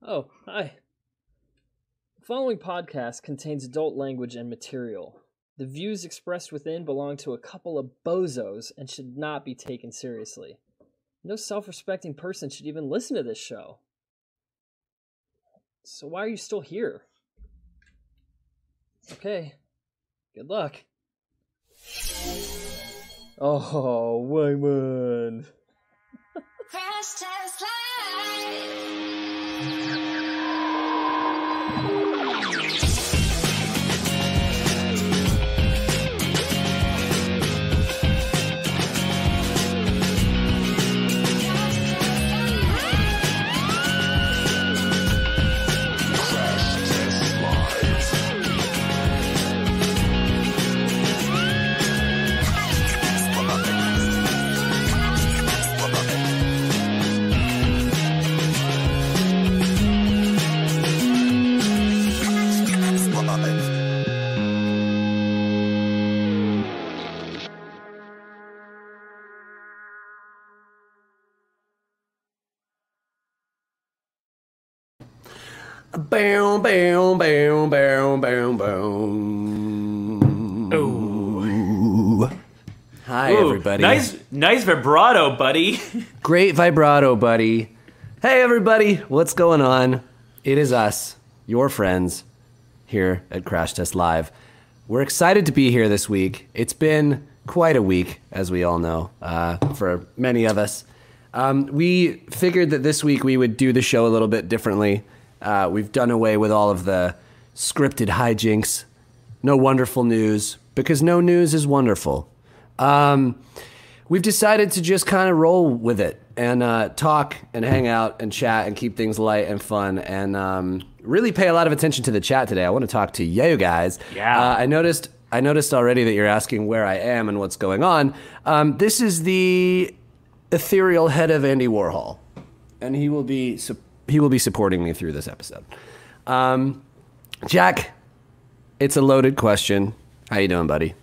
Oh, hi. The following podcast contains adult language and material. The views expressed within belong to a couple of bozos and should not be taken seriously. No self-respecting person should even listen to this show. So why are you still here? Okay, good luck. Oh, Wayman. Crash Test Live. Boom, boom, boom, boom, boom, boom. Ooh. Hi, Ooh, everybody. Nice vibrato, buddy. Great vibrato, buddy. Hey, everybody. What's going on? It is us, your friends, here at Crash Test Live. We're excited to be here this week. It's been quite a week, as we all know, for many of us. We figured that this week we would do the show a little bit differently. We've done away with all of the scripted hijinks. No wonderful news, because no news is wonderful. We've decided to just kind of roll with it and talk and hang out and chat and keep things light and fun and really pay a lot of attention to the chat today. I want to talk to you guys. Yeah. I noticed already that you're asking where I am and what's going on. This is the ethereal head of Andy Warhol, and he will be supporting me through this episode. Jack, it's a loaded question. How you doing, buddy?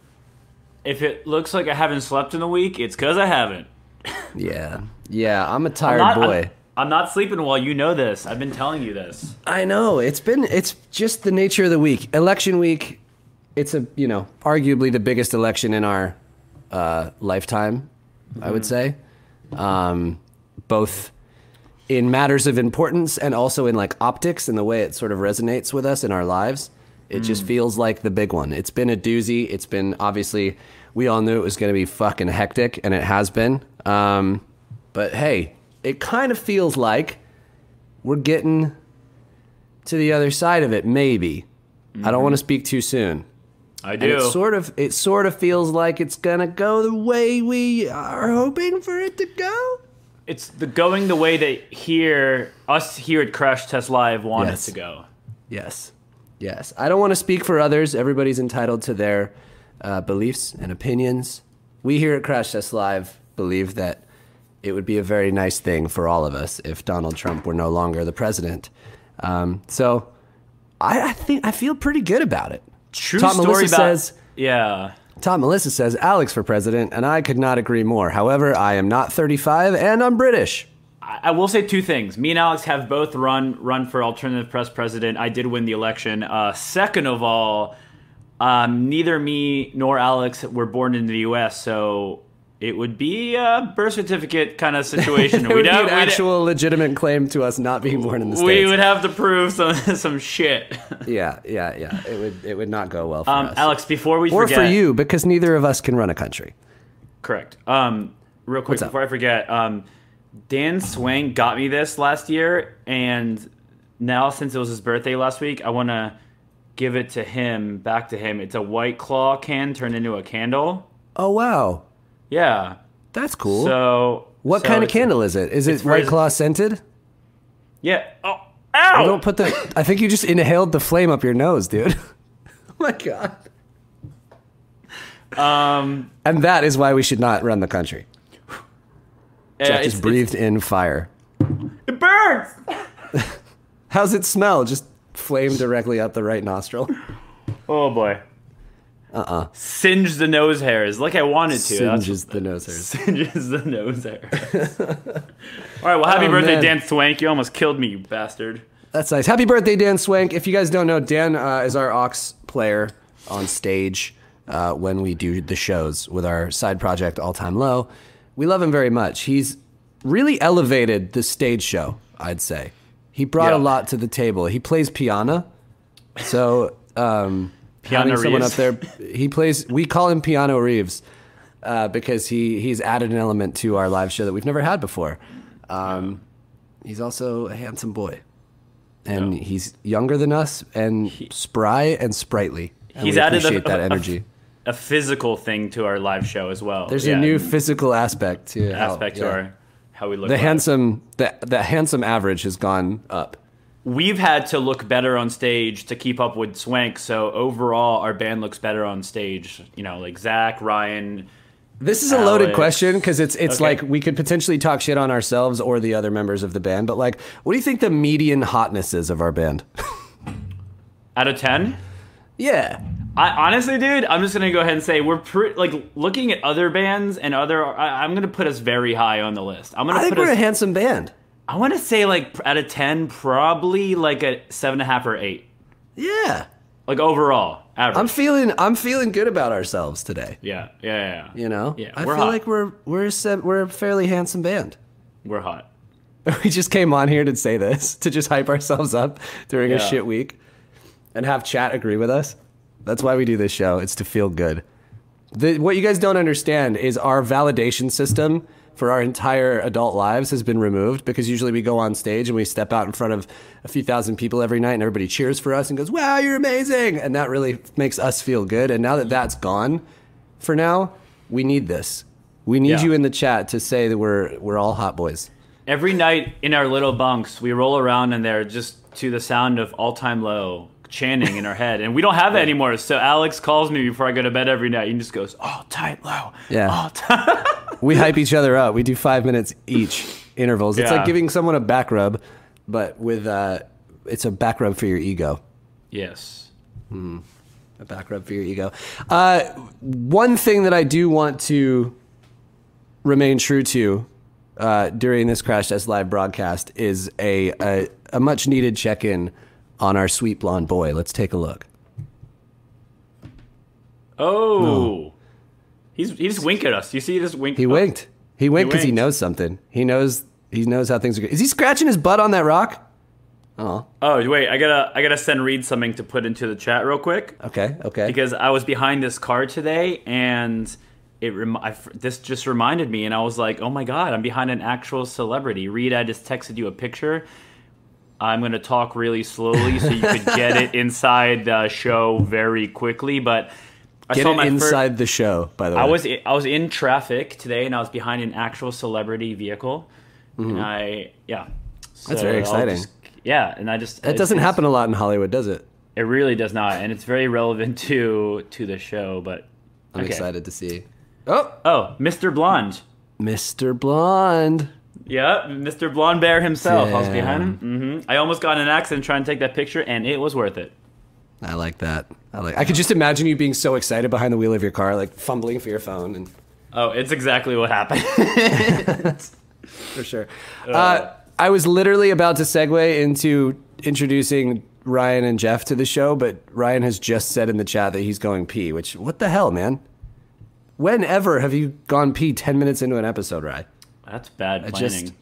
If it looks like I haven't slept in a week, it's because I haven't. Yeah, I'm a tired boy. I'm not sleeping well. You know this. I've been telling you this. I know. It's just the nature of the week. Election week, it's arguably the biggest election in our lifetime, I would say. Both in matters of importance and also in like optics and the way it sort of resonates with us in our lives. It just feels like the big one. It's been a doozy. It's been, obviously, we all knew it was going to be fucking hectic, and it has been. But hey, it kind of feels like we're getting to the other side of it, maybe. I don't want to speak too soon. I do. And it sort of feels like it's going to go the way we are hoping for it to go. It's going the way that us here at Crash Test Live want it to go. Yes. I don't want to speak for others. Everybody's entitled to their beliefs and opinions. We here at Crash Test Live believe that it would be a very nice thing for all of us if Donald Trump were no longer the president. So I feel pretty good about it. True story about... Yeah. Top Melissa says, Alex for president, and I could not agree more. However, I am not 35, and I'm British. I will say two things. Me and Alex have both run for alternative press president. I did win the election. Second of all, neither me nor Alex were born in the U.S., so it would be a birth certificate kind of situation. It would be an actual legitimate claim to us not being born in the States. We would have to prove some shit. Yeah. It would not go well for us. Alex, before we forget... Or for you, because neither of us can run a country. Correct. Real quick, before I forget, Dan Swank got me this last year, and now since it was his birthday last week, I want to give it back to him. It's a White Claw can turned into a candle. Oh, wow. Yeah. That's cool. So what kind of candle is it? Is it White Claw scented? Yeah. Oh, ow! Don't put I think you just inhaled the flame up your nose, dude. Oh my god. And that is why we should not run the country. Jack just breathed in fire. It burns! How's it smell? Just flame directly up the right nostril. Oh boy. Singe the nose hairs like I wanted to. Singes the nose hairs. Singes the nose hairs. All right, well, happy birthday, man. Dan Swank. You almost killed me, you bastard. That's nice. Happy birthday, Dan Swank. If you guys don't know, Dan is our aux player on stage when we do the shows with our side project, All Time Low. We love him very much. He's really elevated the stage show, I'd say. He brought a lot to the table. He plays piano. So having someone up there, we call him Piano Reeves because he's added an element to our live show that we've never had before. He's also a handsome boy. And he's younger than us and spry and sprightly. And he's we added that energy. A physical thing to our live show as well. There's a new physical aspect to how we look. The handsome average has gone up. We've had to look better on stage to keep up with Swank, so overall our band looks better on stage. You know, like Zach, Ryan. This is a loaded question because it's like we could potentially talk shit on ourselves or the other members of the band, but like, what do you think the median hotness is of our band? Out of 10? Yeah. Honestly, dude, I'm just gonna go ahead and say we're looking at other bands and I'm gonna put us very high on the list. I think we're a handsome band. I want to say like out of 10, probably like a 7.5 or 8. Yeah. Like overall average. I'm feeling good about ourselves today. Yeah. You know. Yeah. I feel like we're a fairly handsome band. We're hot. We just came on here to say this to just hype ourselves up during a shit week, and have chat agree with us. That's why we do this show. It's to feel good. What you guys don't understand is our validation system for our entire adult lives has been removed because usually we go on stage and we step out in front of a few thousand people every night and everybody cheers for us and goes, wow, you're amazing. And that really makes us feel good. And now that that's gone for now, we need this. We need you in the chat to say that we're all hot boys. Every night in our little bunks, we roll around in there just to the sound of All Time Low chanting in our head, and we don't have it anymore. So Alex calls me before I go to bed every night. He just goes, "All Time Low." Yeah. All time. We hype each other up. We do 5 minutes each intervals. It's like giving someone a back rub, but with it's a back rub for your ego. Yes. A back rub for your ego. One thing that I do want to remain true to during this Crash Test Live broadcast is a much needed check-in on our sweet blonde boy. Let's take a look. Oh. He just winked at us. You see this wink? He winked. He winked because he knows something. He knows how things are going. Is he scratching his butt on that rock? Oh. Oh, wait. I gotta send Reid something to put into the chat real quick. Okay. Because I was behind this car today, and this just reminded me, and I was like, oh my God, I'm behind an actual celebrity. Reid, I just texted you a picture. I'm going to talk really slowly so you could get it inside the show very quickly, but I saw my inside the show, by the way. I was in traffic today, and I was behind an actual celebrity vehicle. And So that's very exciting. That doesn't happen a lot in Hollywood, does it? It really does not, and it's very relevant to the show, but I'm excited to see. Oh, Mr. Blonde. Mr. Blonde. Yeah, Mr. Blonde Bear himself. I was behind him. I almost got in an accident trying to take that picture, and it was worth it. I like that. I could just imagine you being so excited behind the wheel of your car, like fumbling for your phone. And oh, it's exactly what happened. For sure. I was literally about to segue into introducing Ryan and Jeff to the show, but Ryan has just said in the chat that he's going pee, which, what the hell, man? Whenever have you gone pee 10 minutes into an episode, Ryan? That's bad planning.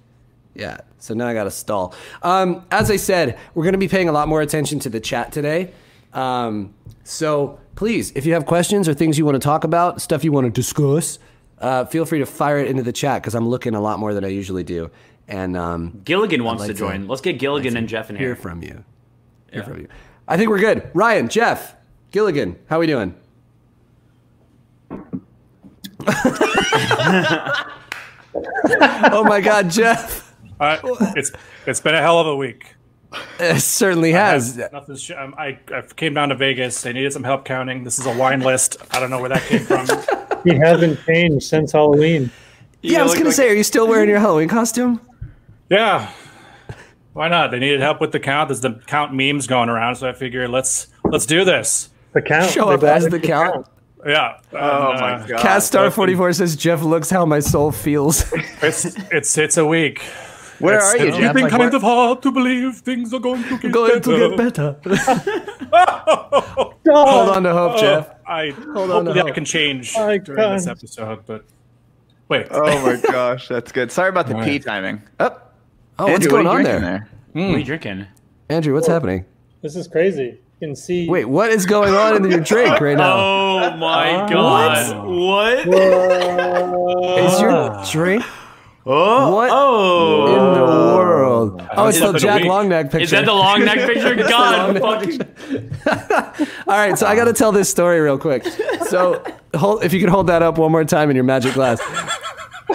So now I got to stall. As I said, we're going to be paying a lot more attention to the chat today. So please, if you have questions or things you want to talk about, stuff you want to discuss, feel free to fire it into the chat because I'm looking a lot more than I usually do. And Gilligan wants to join. Let's get Gilligan and Jeff in here. Hear from you. I think we're good. Ryan, Jeff, Gilligan, how we doing? Oh my God, Jeff! It's been a hell of a week. It certainly has. I came down to Vegas. I needed some help counting. This is a wine list. I don't know where that came from. He hasn't changed since Halloween. Yeah, I was gonna say, are you still wearing your Halloween costume? Yeah. Why not? They needed help with the count. There's the count memes going around, so I figured let's do this. The count. Show up as the count. Yeah. Oh my God. Caststar44 says Jeff looks how my soul feels. It's a week. Where are you, It's Jeff? getting Like, kind where- of hard to believe things are going to get better. Hold on to hope, Jeff. Hopefully I can change during this episode, but wait. Oh my gosh, that's good. Sorry about the pee timing. Oh, Andrew, what's going what are on you drinking there? What are you drinking? Andrew, what's happening? This is crazy. You can see. Wait, what is going on in your drink right now? Oh my god! What? Is your drink? Oh, What oh. in the world? Oh, it's the slept in a Jack week. Longneck picture. Is that the long neck picture? God, fucking. All right, so I got to tell this story real quick. So, if you could hold that up one more time in your magic glass.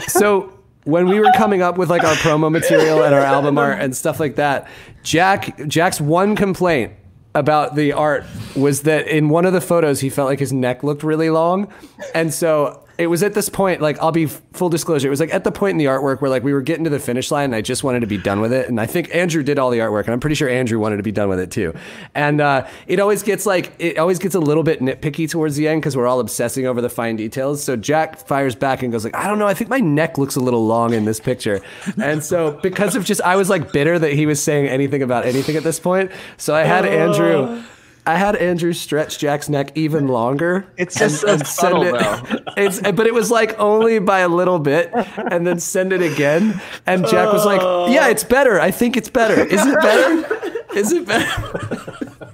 So, when we were coming up with like our promo material and our album art and stuff like that, Jack's one complaint about the art was that in one of the photos he felt like his neck looked really long, and so it was at this point, like, I'll be full disclosure, it was like at the point in the artwork where like we were getting to the finish line and I just wanted to be done with it, and I think Andrew did all the artwork, and I'm pretty sure Andrew wanted to be done with it too, and it always gets a little bit nitpicky towards the end because we're all obsessing over the fine details. So Jack fires back and goes like, I don't know, I think my neck looks a little long in this picture. And so because of just, I was like bitter that he was saying anything about anything at this point, so I had Andrew stretch Jack's neck even longer. It's just so subtle, though. But it was like only by a little bit, and then send it again. And Jack was like, yeah, it's better. I think it's better. Is it better? Is it better?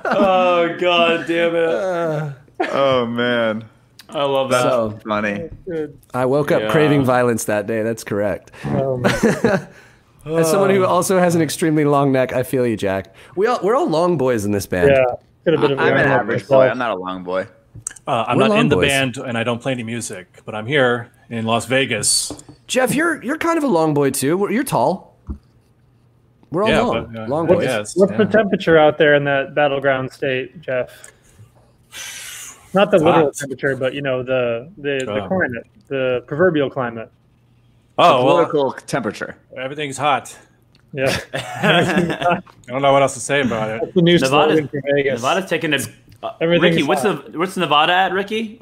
Oh god, damn it! Oh man, I love that. So funny. I woke up craving violence that day. That's correct. As someone who also has an extremely long neck, I feel you, Jack. We're all long boys in this band. Yeah. Could have been I'm an average boy. I'm not a long boy. I'm We're not long in the boys. band and I don't play any music, but I'm here in Las Vegas. Jeff, you're kind of a long boy too. You're tall. We're all long, but, long I boys. guess, What's yeah. the temperature out there in that battleground state, Jeff? Not the literal hot. temperature, but you know the climate, the proverbial climate. Oh, well, Political temperature. everything's hot. Yeah. I don't know what else to say about it. That's the new Nevada's- slogan for Vegas. Nevada's taking a. Everything's Ricky, hot. what's Nevada at, Ricky?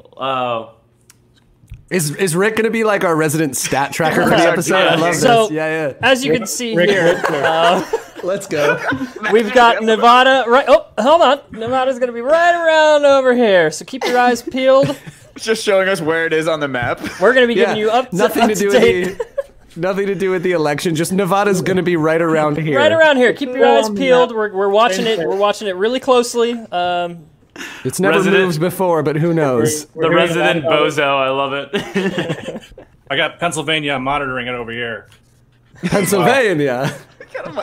Is Rick going to be like our resident stat tracker for the episode? I love So- this. Yeah. As you can see Rick here, Whitler. Let's go. we've got Nevada right. Oh, hold on. Nevada's gonna be right around over here. So keep your eyes peeled. It's just showing us where it is on the map. We're gonna be Yeah. giving you Nothing to do with date. nothing to do with the election. Just Nevada's going to be right around here. Right around here. Keep your eyes on the peeled. map. We're watching it. Same We're watching it really closely. It's never Resident- moved before, but who knows? We're The hearing resident a lot about bozo. I love it. I got Pennsylvania monitoring it over here. Pennsylvania.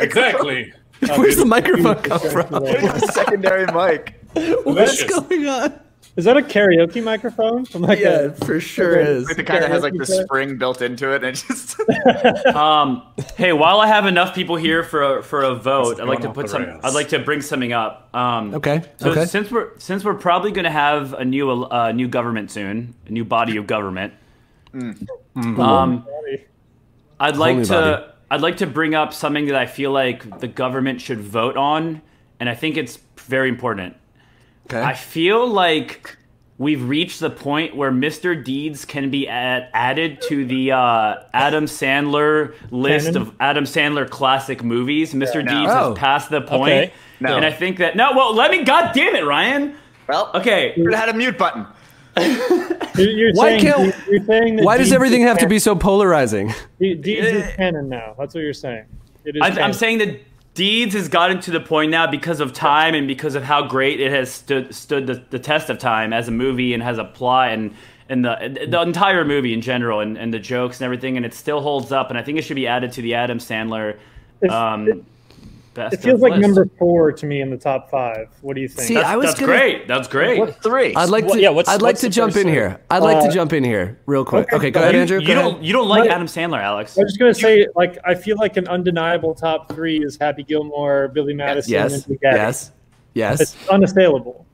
Exactly. Where's the microphone come from? Secondary mic. What's Delicious. going on? Is that a karaoke microphone? From like Yeah, a, it for sure is. Like the kind that has like the spring built into it, and it just. Hey, while I have enough people here for a vote, I'd like to going put off the some. rails. I'd like to bring something up. Okay. So Okay. since we're probably going to have a new government soon, a new body of government. I'd like Holy to body. I'd like to bring up something that I feel like the government should vote on, and I think it's very important. Okay. I feel like we've reached the point where Mr. Deeds can be added to the Adam Sandler list Canon? of Adam Sandler classic movies. Mr. Deeds Oh. has passed the point, Okay. No. and I think that well, let me. God damn it, Ryan. Well, Okay. It had a mute button. You're Why saying, can't- you're saying that Why does Deeds everything is have to be so polarizing? Deeds is canon now. That's what you're saying. It is I'm canon. saying that Deeds has gotten to the point now because of time and because of how great it has stood the test of time as a movie and has a plot and the entire movie in general and the jokes and everything, and it still holds up, and I think it should be added to the Adam Sandler best It feels of like list. number 4 to me in the top 5. What do you think? See, That's, I was that's gonna- great. That's great. What 3? I'd like to. Yeah, what's I'd like the to jump first in one? here. I'd like to jump in here real quick. Okay, go ahead, Andrew. You Go don't ahead. you don't like What? Adam Sandler, Alex? I was just gonna say, like, I feel like an undeniable top 3 is Happy Gilmore, Billy Madison, Yes. and Big Daddy. Yes. Yes. It's unassailable.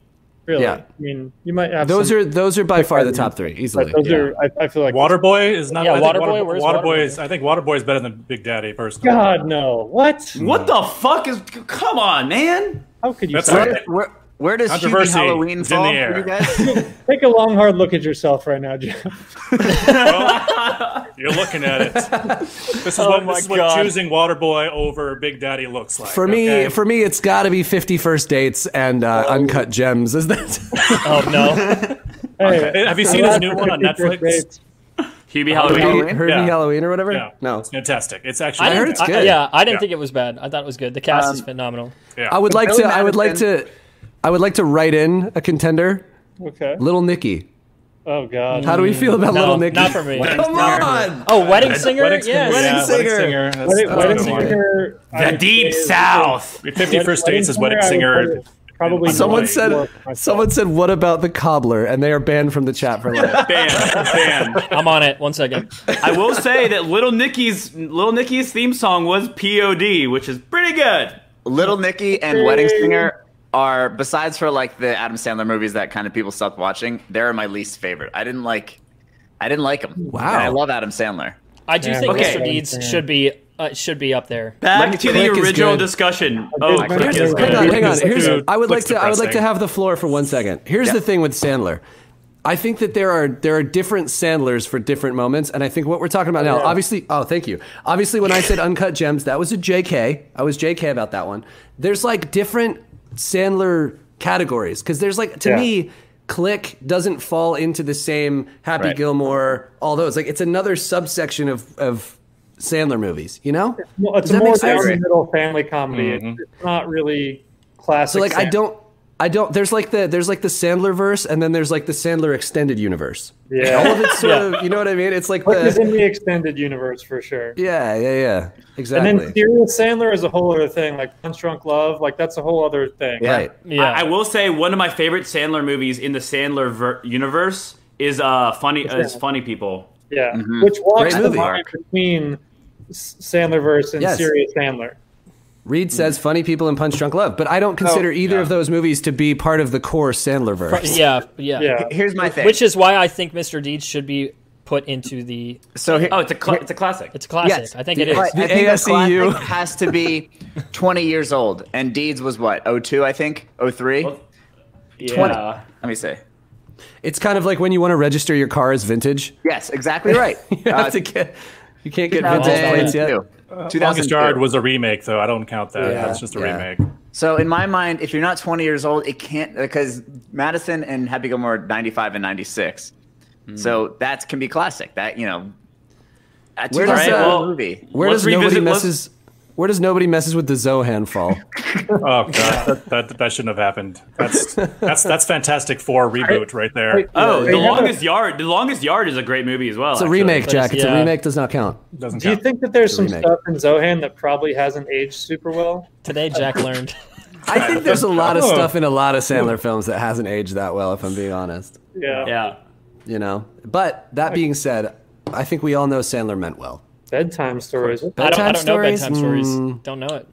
Really. Yeah. I mean, you might have Those some, are by far the top 3 easily. but those are. I feel like Waterboy is not. Yeah, I think Waterboy, where's Waterboy Waterboy? is. I think Waterboy is better than Big Daddy, personally. God no. What? What the fuck is? Come on, man. How could you That's say right. that? Where does Hubie Controversy Halloween is in fall the for air. you guys? Take a long, hard look at yourself right now, Jeff. Well, you're looking at it. This is Oh what God. choosing Waterboy over Big Daddy looks like. For me, it's got to be 50 First Dates and Uncut Gems. Is that? Oh no. Hey, Have you seen his new one on Netflix? Hubie Halloween. Herbie Yeah. Halloween or whatever? Yeah. No. It's fantastic. It's actually. I heard it's good. Yeah, I didn't Yeah. think it was bad. I thought it was good. The cast is phenomenal. Yeah. I would like Billy to. I would like Madison- to. I would like to write in a contender. okay. Little Nicky. Oh God. How do we feel about No, Little Nicky? not for me. Come on. Oh, Wedding Singer? Wedding Singer. Yes. Wedding Singer. Singer. That's Wedding, a Wedding good one. Singer. I The would Deep say is- South. 50 First Dates is Wedding I would Singer. put it Probably Someone more said. myself. Someone said, "What about the cobbler?" And they are banned from the chat for life. Banned. I'm on it. 1 second. I will say that Little Nicky's theme song was POD, which is pretty good. Little Nicky and Wedding Singer are, besides for like the Adam Sandler movies that kind of people stopped watching, they're my least favorite. I didn't like them. Wow. And I love Adam Sandler. I do Yeah, think okay. Mr. Deeds should be up there. Back to the Click is original good. discussion. Oh, Click Click is is good. Hang on, good. hang on. Here's, Dude, I would like looks to depressing. have the floor for 1 second. Here's the thing with Sandler. I think that there are different Sandlers for different moments, and I think what we're talking about now, obviously, thank you. Obviously, when I said Uncut Gems, that was a JK. I was JK about that one. There's like different Sandler categories because there's like to me, Click doesn't fall into the same Happy Right. Gilmore, all those. Like it's another subsection of Sandler movies, you know? Well, it's Does a that more make sense? down the middle family comedy. It's not really classic. So like I Sandler. don't there's like the Sandlerverse and then there's like the Sandler extended universe. Yeah. All of it's sort of, you know what I mean? It's like Click is in the the extended universe for sure. yeah, And exactly. then serious Sandler is a whole other thing. Like Punch Drunk Love, like that's a whole other thing. Right. Yeah. I will say one of my favorite Sandler movies in the Sandler universe is Funny People. Yeah. Which walks Great the movie. line between Sandlerverse and Yes. serious Sandler. Reid says Funny People and Punch Drunk Love, but I don't consider either of those movies to be part of the core Sandlerverse. Yeah. Yeah. Here's my thing. Which is why I think Mr. Deeds should be put into the. So here, Oh, it's a classic. It's a classic. yes, I think it is. But I The think a ASEU. classic has to be 20 years old, and Deeds was what, 02, I think, 03. Yeah. 20. Let me say. It's kind of like when you want to register your car as vintage. Yes, exactly right. You have to get you can't get vintage plates yet. 2002. Longest Yard was a remake, though. I don't count that. Yeah, That's just a yeah. remake. So in my mind, if you're not 20 years old, it can't, because Madison and Happy Gilmore are 95 and 96. So that can be classic. That, you know, a Where does, 2000 movie. Where Let's does nobody revisit- Where does nobody messes with the Zohan fall? Oh god, that shouldn't have happened. That's Fantastic Four reboot right there. Oh, They The have a- Longest Yard. The Longest Yard is a great movie as well. It's a actually. remake, Jack. It's a Yeah. remake. Does not count. Doesn't Do you count. think that there's some remake. stuff in Zohan that probably hasn't aged super well? Today, Jack learned. I think there's a lot of stuff in a lot of Sandler films that hasn't aged that well, if I'm being honest. Yeah. Yeah. You know. But that being said, I think we all know Sandler meant well. Bedtime stories. I Bedtime don't know stories? bedtime stories. Don't know it.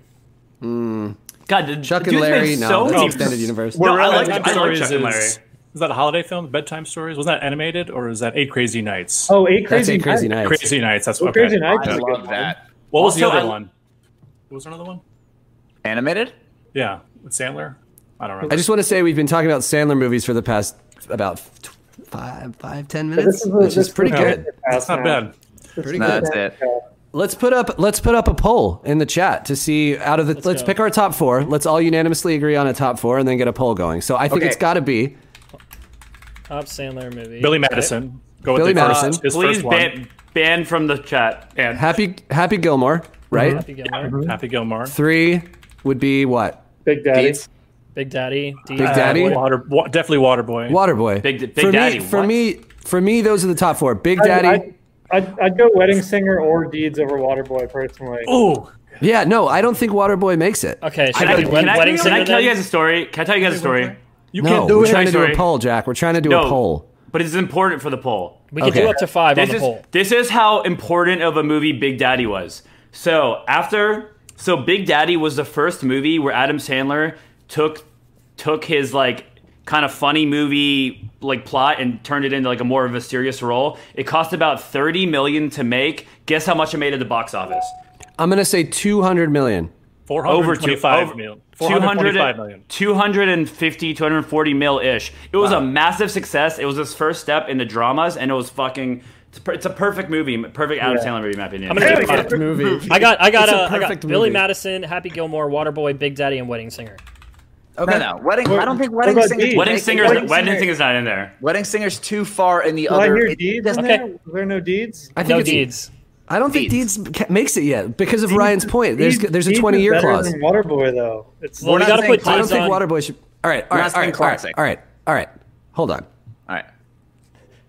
God, did Chuck and dude's made Larry. so No, that's many- extended universe. No, I like Bedtime Chuck and Stories Larry. is that a holiday film? Bedtime Stories? Was that animated or is that Eight Crazy Nights? Oh, Eight That's Crazy Eight Crazy Nights. Nights. Crazy Nights. That's Eight okay. Crazy Nights I is a good love one. that. What was the Also, other I- one? What was another one? Animated? Yeah, with Sandler. I don't remember. I just want to say we've been talking about Sandler movies for the past about 10 minutes, which is pretty good. That's not bad. Pretty No, good. that's it. Let's put up a poll in the chat to see out of the. Let's go. pick our top four. Let's all unanimously agree on a top four and then get a poll going. So I think Okay. it's got to be Top Sandler movie. Billy Madison. Go with Billy the first, Madison. his Please first one. ban from the chat. And Happy Gilmore, right? Happy Gilmore. Happy Gilmore. 3 would be what? Big Daddy. Deeds? Big Daddy. Deeds. Big Daddy? Definitely Waterboy. Waterboy. Big for Daddy, Me, for what? me, for me, those are the top four. Big Daddy. I'd go Wedding Singer or Deeds over Waterboy personally. Ooh. Yeah, no, I don't think Waterboy makes it. Okay, should Can I I, do can I, Wedding can Singer I tell you then? guys a story? Can I tell you guys a story? You No, can't do we're it. trying to do a Sorry. poll, Jack. We're trying to do a No. poll. But it's important for the poll. We can Okay. do up to 5 on the poll. This is how important of a movie Big Daddy was. So Big Daddy was the first movie where Adam Sandler took his like kind of funny movie like plot and turned it into like a more of a serious role. It cost about $30 million to make. Guess how much it made at the box office? I'm gonna say 200 million. 425 million. 425 million. 250, 240 mil-ish. It was a massive success. It was his first step into dramas, and it was fucking... It's a perfect movie. Perfect Adam Sandler movie, in my opinion. I'm gonna give it movie. I got perfect Billy movie. Madison, Happy Gilmore, Waterboy, Big Daddy, and Wedding Singer. Okay. No. I don't think Wedding about Singer's... Deeds? Wedding Singer's not in there. Wedding Singer's too far in the Do I other... hear Deeds in Okay. there? Was there no Deeds? I think No it's- deeds. I don't think Deeds makes it yet because of Ryan's point. There's a Deeds is 20-year better clause. than Waterboy, though. It's Well, we not gotta saying put I don't Deeds think on. Waterboy should. All right. not saying classic. All right. Hold on. All right.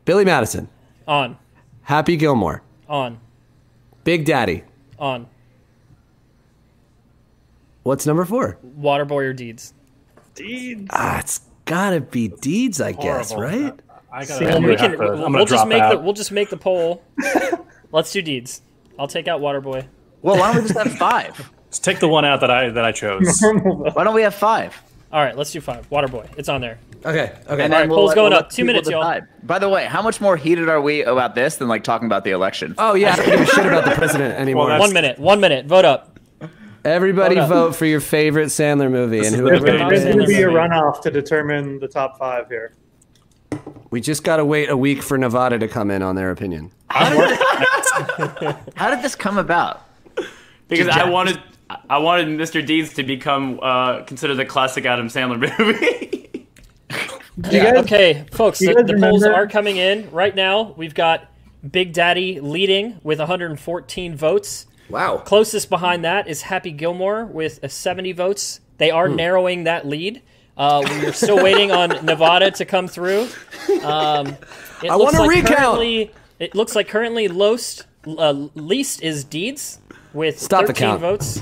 Billy Madison, On. Happy Gilmore, On. Big Daddy. On. What's number 4? Waterboy or Deeds. Deeds. It's gotta be Deeds, I guess, Horrible. right? I See, gotta. We can. I'm We'll gonna just drop make out. we'll just make the poll. Let's do Deeds. I'll take out Waterboy. Well, why don't we just have 5? Let's take the one out that I chose. Why don't we have 5? All right, let's do 5. Waterboy. It's on there. Okay. And All right, poll's going up. 2 minutes, y'all. decide. By the way, how much more heated are we about this than like talking about the election? Oh yeah, I don't give a shit about the president anymore. Well, 1 minute. 1 minute. Vote up. Everybody Hold up. vote for your favorite Sandler movie, and is whoever the debate. There's going to Sandler be a movie. runoff to determine the top 5 here. we just gotta wait a week for Nevada to come in on their opinion. How did this come about? Because I wanted Mr. Deeds to become considered the classic Adam Sandler movie. Do you guys, Okay, folks, you the guys polls remember- are coming in right now. We've got Big Daddy leading with 114 votes. Wow. Closest behind that is Happy Gilmore with 70 votes. They are narrowing that lead. We're still waiting on Nevada to come through. I want a recount. It looks like currently least is Deeds with Stop the 13 count. votes.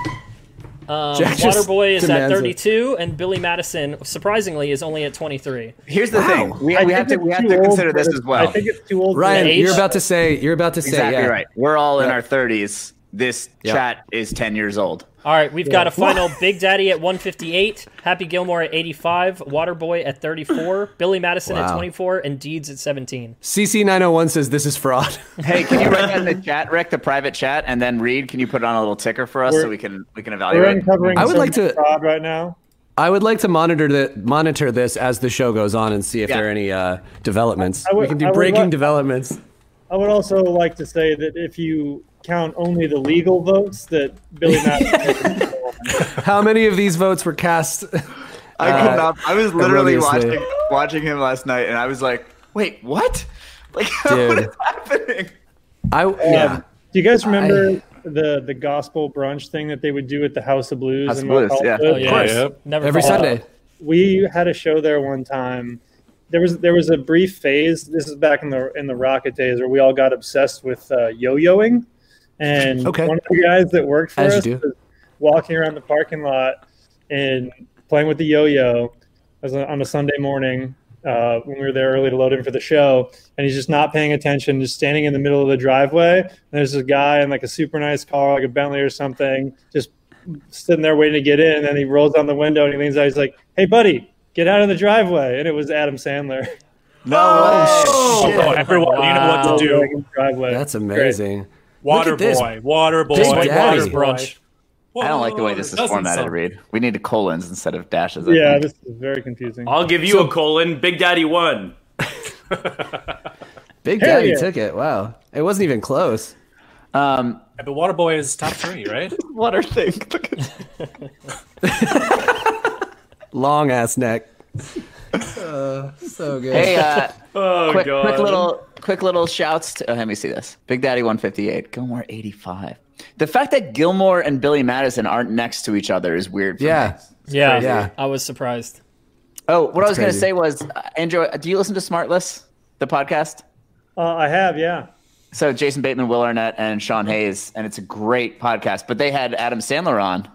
Jack just Waterboy is at demands it. 32, and Billy Madison, surprisingly, is only at 23. Here's the thing. We I have think to it's too consider old this for- as well. I think it's too old. for Ryan, age. you're about to say. Exactly yeah. right. We're all in Yeah. our 30s. This Yeah. chat is 10 years old. All right, we've got a final Big Daddy at 158, Happy Gilmore at 85, Waterboy at 34, Billy Madison at Wow. 24, and Deeds at 17. CC901 says this is fraud. Hey, can you write that in the chat, Rick, the private chat, and then Reid, can you put on a little ticker for us so we can We're evaluate? uncovering I would some like to- fraud right now. I would like to monitor this as the show goes on and see if Yeah. there are any developments. I would- we can I do would breaking like- developments. I would also like to say that if you count only the legal votes, that Billy Madison. How many of these votes were cast? I could not. I was literally erroneously. watching him last night, and I was like, "Wait, what? Like, Dude. what is happening?" Yeah. Do you guys remember the gospel brunch thing that they would do at the House of Blues? House in of Blues, West yeah. Hollywood? Oh, yeah. course. Yep. Never Every thought- Sunday. We had a show there one time. There was a brief phase. This is back in the Rocket days where we all got obsessed with yo-yoing, and Okay. one of the guys that worked for As you us do. was walking around the parking lot and playing with the yo-yo on a Sunday morning when we were there early to load in for the show, and he's just not paying attention, just standing in the middle of the driveway. And there's a guy in like a super nice car, like a Bentley or something, just sitting there waiting to get in, and then he rolls down the window and he leans out. He's like, "Hey, buddy, get out of the driveway!" And it was Adam Sandler. Oh, everyone, you know what to do. Like, in the driveway. That's amazing. Look at this. Waterboy, Waterboy, Big Daddy. Waterboy. Brunch. I don't like the way this is Doesn't formatted, sound- Reid. We need colons instead of dashes. I Yeah, think. this is very confusing. I'll give you a colon. Big Daddy won. Big Hell Daddy yeah. took it. Wow. It wasn't even close. Yeah, but Waterboy is top 3, right? Water thing. Long ass neck. So good. Hey, Oh quick god. little shouts to, let me see this. Big Daddy 158, Gilmore 85. The fact that Gilmore and Billy Madison aren't next to each other is weird for me. Yeah. Yeah, crazy. Yeah. I was surprised. Oh, what I was going to crazy. say was, Andrew, do you listen to Smartless, the podcast? I have, yeah. So Jason Bateman, Will Arnett, and Sean Hayes, and it's a great podcast. But they had Adam Sandler on,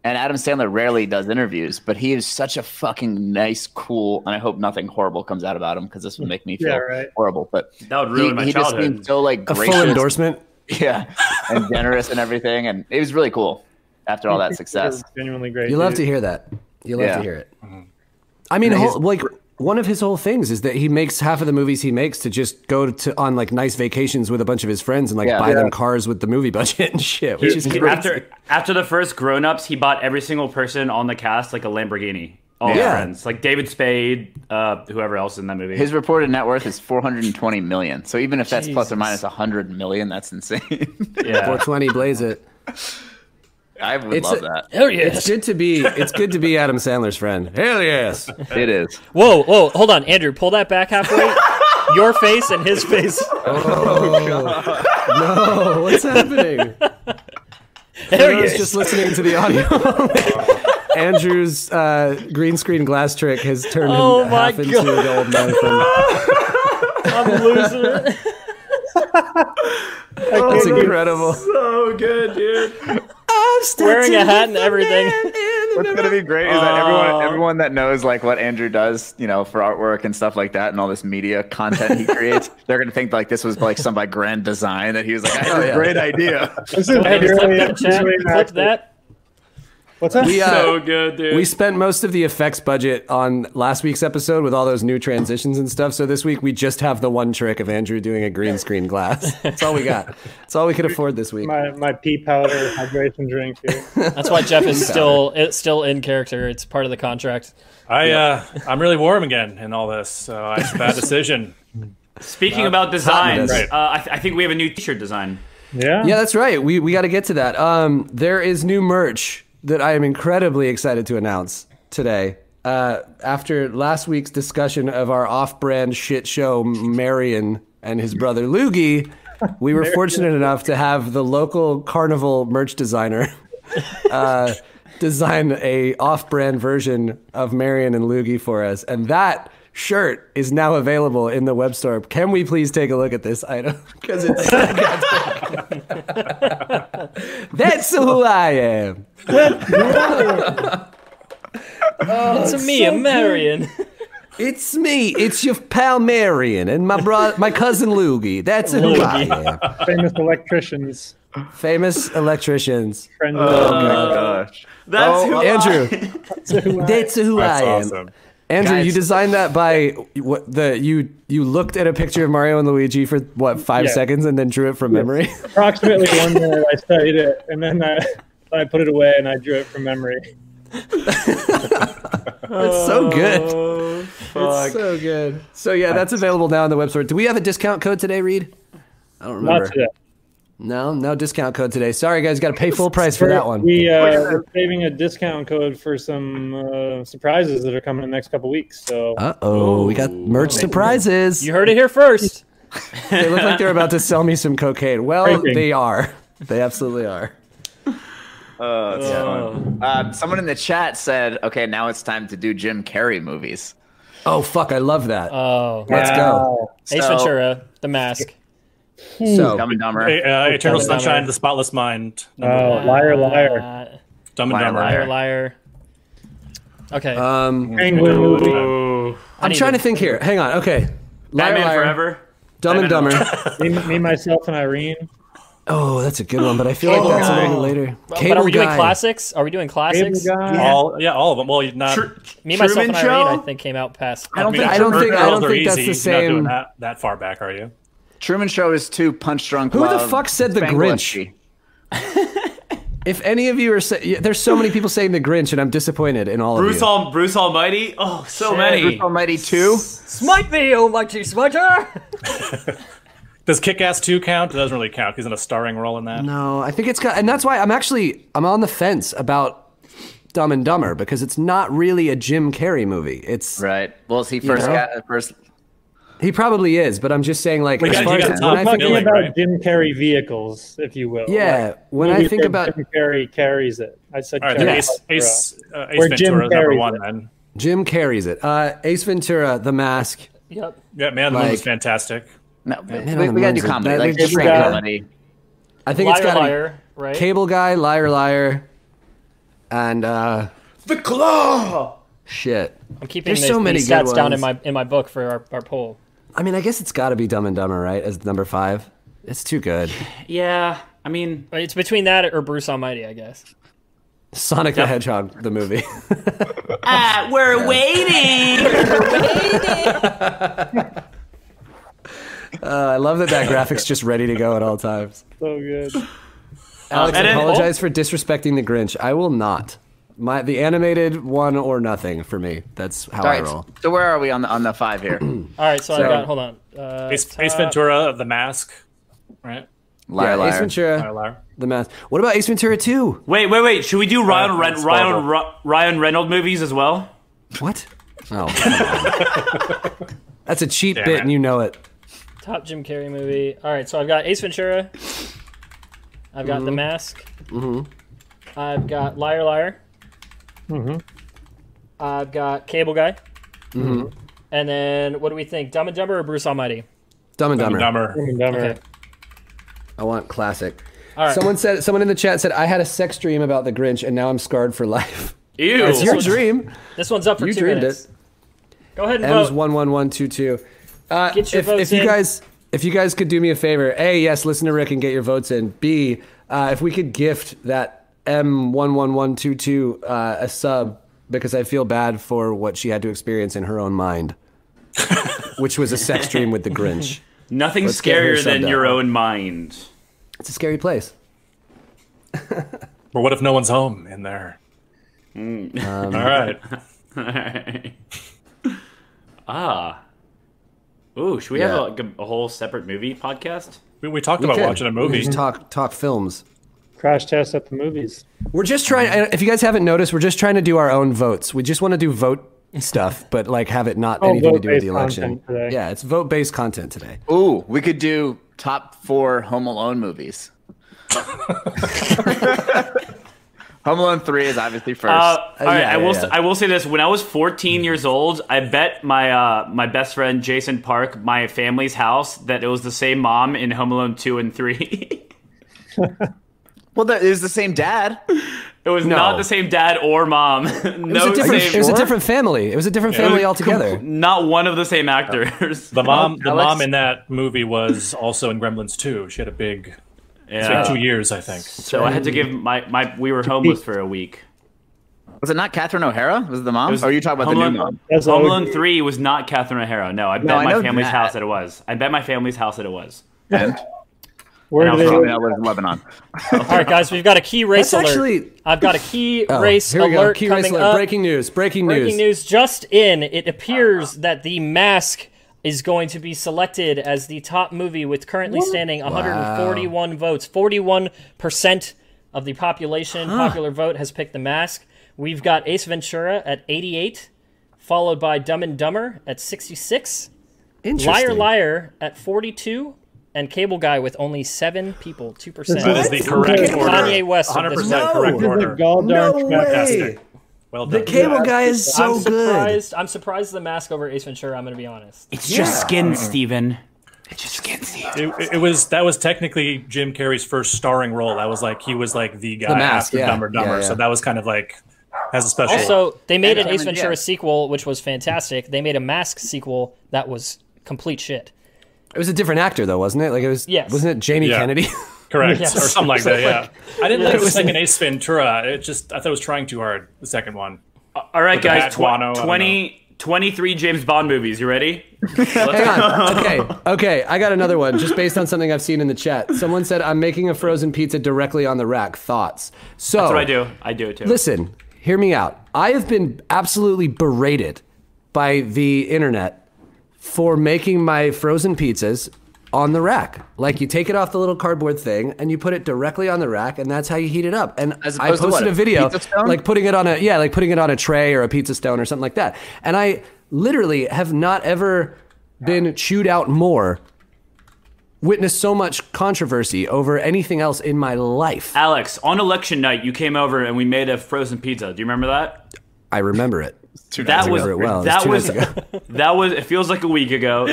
and Adam Sandler rarely does interviews, but he is such a fucking nice, cool, and I hope nothing horrible comes out about him because this would make me feel Yeah, right. horrible. But That would ruin my he just childhood. seemed so like A gracious, full endorsement. yeah, and generous and everything, and it was really cool after all that success. Genuinely great. You love dude. to hear that. You love Yeah. to hear it. I mean, he's- like one of his whole things is that he makes half of the movies he makes to just go to on like nice vacations with a bunch of his friends and like buy them cars with the movie budget and shit, which is crazy. After the first Grown Ups, he bought every single person on the cast like a Lamborghini. All his friends, like David Spade, whoever else in that movie. His reported net worth is $420 million. So even if that's plus or minus $100 million, that's insane. Yeah, 420, blaze it. I would love that. Hell yes. It's good to be Adam Sandler's friend. Hell yes. It is. Whoa, hold on, Andrew, pull that back halfway. Your face and his face. Oh, no, what's happening? Hell I was yes. just listening to the audio. Andrew's green screen glass trick has turned him half into the old man from... I'm losing it. That's incredible. So good, dude. Wearing a hat and everything. What's gonna be great is that everyone that knows like what Andrew does, you know, for artwork and stuff like that, and all this media content he creates, they're gonna think like this was like some by grand design that he was like, I had a great idea. This is Hey, clip that. What's that? So good, dude. We spent most of the effects budget on last week's episode with all those new transitions and stuff. So this week we just have the one trick of Andrew doing a green screen glass. That's all we got. That's all we could afford this week. My pea powder hydration drink here. That's why Jeff is still in character. It's part of the contract. I'm really warm again in all this, so it's a bad decision. Speaking about designs, Right. I think we have a new t-shirt design. Yeah. Yeah, that's right. We got to get to that. There is new merch that I am incredibly excited to announce today. After last week's discussion of our off-brand shit show, Marion and his brother Loogie, we were fortunate enough to have the local carnival merch designer design a off-brand version of Marion and Loogie for us. And that shirt is now available in the web store. Can we please take a look at this item? Because it's that's who I am. It's me, a Marion. It's me. It's your pal Marion and my cousin Loogie. That's who I am. Famous electricians. Famous electricians. Friends Gosh. That's who Andrew. That's who I am. Awesome. Andrew, Guys. you designed that by you looked at a picture of Mario and Luigi for what 5 seconds and then drew it from memory. Approximately 1 minute I studied it, and then I put it away and I drew it from memory. It's so good. It's so good. So yeah, that's available now on the website. Do we have a discount code today, Reid? I don't remember. Not today. No discount code today. Sorry guys, got to pay full price for that one. We're saving a discount code for some surprises that are coming in the next couple weeks. So We got merch surprises. You heard it here first. They look like they're about to sell me some cocaine. Well, Creeping. they are. They absolutely are. That's fun. Someone in the chat said, "Okay, now it's time to do Jim Carrey movies." Oh fuck, I love that. Oh, Let's go. Ace So- Ventura, The Mask. So Dumb and Dumber. Eternal Dumb and Sunshine Dumber. of the Spotless Mind. liar. Dumb and Liar, Dumber. liar. Liar. Okay. Penguin movie. I'm trying to think here. Hang on. Okay. Liar, Batman Liar, Forever. Dumb and Dumber. Me, myself, and Irene. Oh, that's a good one, but I feel like that's a little later. but are we doing classics? Are we doing Cable classics? Guy. All of them. Well, you're not. Me, Myself, and Truman Irene, Show? I think, came out past. I don't think Girls Are that's Easy. the You're not doing same. that far back, are you? Truman Show is 2, Punch Drunk Who Love. the fuck said The Fang Grinch? Gillespie. If any of you are, there's so many people saying The Grinch, and I'm disappointed in all of you. Bruce Almighty. Oh, so many. Bruce Almighty 2. Smite me, almighty smiter! Does Kick-Ass 2 count? It doesn't really count. He's in a starring role in that. No, I think it's got, and that's why I'm on the fence about Dumb and Dumber because it's not really a Jim Carrey movie. It's Right. Well, is he first? know? First. he probably is, but I'm just saying like We as got- far you as got when Tom I I'm think talking Billing, about right? Jim Carrey vehicles, if you will. yeah, when I movies think where about Jim Carrey carries it. I said All right, Carrey. then Yes. Ace Where Jim Ventura is number Carrey's 1 it. then. Jim Carrey's it. Ace Ventura, The Mask. Yep. Yeah, Man on the Moon was Like- fantastic. No, Man we on the gotta do Moon's a- comedy. that Like looks straight good. comedy. I think Liar, it's got to Liar, right? be Cable Guy, Liar Liar, and The Claw. shit. I'm keeping There's these, so many these good stats down in ones. my book for our poll. I mean, I guess it's got to be Dumb and Dumber, right? As number 5. It's too good. Yeah, I mean, It's between that or Bruce Almighty, I guess. Sonic the Hedgehog, the movie. We're waiting. I love that graphic's just ready to go at all times. So good. Alex, and then- apologize for disrespecting the Grinch. I will not. The animated one or nothing for me. That's how All I right. roll. So where are we on the 5 here? All right, so I've got. Hold on. Ace Ventura, The Mask, right? Liar, Yeah, liar. Ace Ventura, Liar, liar. The Mask. What about Ace Ventura 2? Wait. Should we do Ryan Reynolds movies as well? What? Oh. That's a cheap Damn bit, it. and you know it. Top Jim Carrey movie. All right, so I've got Ace Ventura. I've got The Mask. I've got Liar Liar. I've got Cable Guy. And then what do we think? Dumb and Dumber or Bruce Almighty? Dumb and Dumber. Dumber. Okay. I want classic. All right. Someone in the chat said, I had a sex dream about the Grinch, and now I'm scarred for life. Ew. It's your dream. This one's up for You 2 dreamed minutes. it. Go ahead and M's vote. 11122. Get your votes If you guys could do me a favor, A, yes, listen to Rick and get your votes in. B, if we could gift that M11122 a sub, because I feel bad for what she had to experience in her own mind, which was a sex dream with the Grinch. Nothing Let's get her scarier than subbed your out. own mind. It's a scary place. Or what if no one's home in there? All right. Ooh, should we have a whole separate movie podcast? We talked about Okay. watching a We movie. just talk films. Crash test at the movies. We're just trying. If you guys haven't noticed, we're just trying to do our own votes. We just want to do vote stuff, but like have it not anything to do with the vote-based election. content today. Yeah, it's vote-based content today. Ooh, we could do top 4 Home Alone movies. Home Alone 3 is obviously first. All right, yeah. I will say this. When I was 14 years old, I bet my best friend Jason Park, my family's house, that it was the same mom in Home Alone 2 and 3. Well, it was the same dad. It was not the same dad or mom. It was a different family. It was a different family altogether. Not one of the same actors. The mom Alex? in that movie was also in Gremlins 2. She had a big, Yeah. 2 years, I think. So I had to give we were homeless for a week. Was it not Catherine O'Hara? Was it the mom? It was or are you talking about Home the Alone- new mom? That's Home all- Alone 3 was not Catherine O'Hara. No, I bet I my know family's that. house that it was. I bet my family's house that it was. And Where do And they probably live? I live in Lebanon. All right, guys, we've got a key race That's alert. actually- I've got a key Oh, race here we go. alert Key race coming alert. up. Breaking news. Breaking news just in. It appears that The Mask is going to be selected as the top movie with currently standing 141 votes. 41% of the population popular vote has picked The Mask. We've got Ace Ventura at 88, followed by Dumb and Dumber at 66, Interesting. Liar Liar at 42, and Cable Guy with only 7 people, 2%. That is the correct order. Kanye West with 100% this No. correct This is a order. gall No darn way. Fantastic. Well The done. Cable Guy is so I'm good. surprised. I'm surprised The Mask over Ace Ventura. I'm going to be honest. It's just skin, Steven. It's just skin, Steven. That was technically Jim Carrey's first starring role. He was like the guy The Mask, after yeah. Dumb and Dumber. Yeah, yeah. So that was kind of like has a special. Also, they made an And Ace Cameron Ventura Diaz. sequel, which was fantastic. They made a Mask sequel that was complete shit. It was a different actor, though, wasn't it? Like it was. Yes. Wasn't it Jamie Yeah. Kennedy? correct Yes. or something like that. Yeah, I didn't like the was- second Ace Ventura. I thought it was trying too hard. The second one. All right, the guys. bat guano, I don't 23 James Bond movies. You ready? Hang on. Okay. I got another one, just based on something I've seen in the chat. Someone said, I'm making a frozen pizza directly on the rack. Thoughts? So, That's what I do. I do it too. Listen, hear me out. I have been absolutely berated by the internet for making my frozen pizzas on the rack. Like, you take it off the little cardboard thing and you put it directly on the rack, and that's how you heat it up. And As I opposed to posted what, a video pizza stone? like putting it on a tray or a pizza stone or something like that. And I literally have not ever been chewed out more, witnessed so much controversy over anything else in my life. Alex, on election night, you came over and we made a frozen pizza. Do you remember that? I remember it. That was remember it well. It was that 2 was nights ago. that was. It feels like a week ago.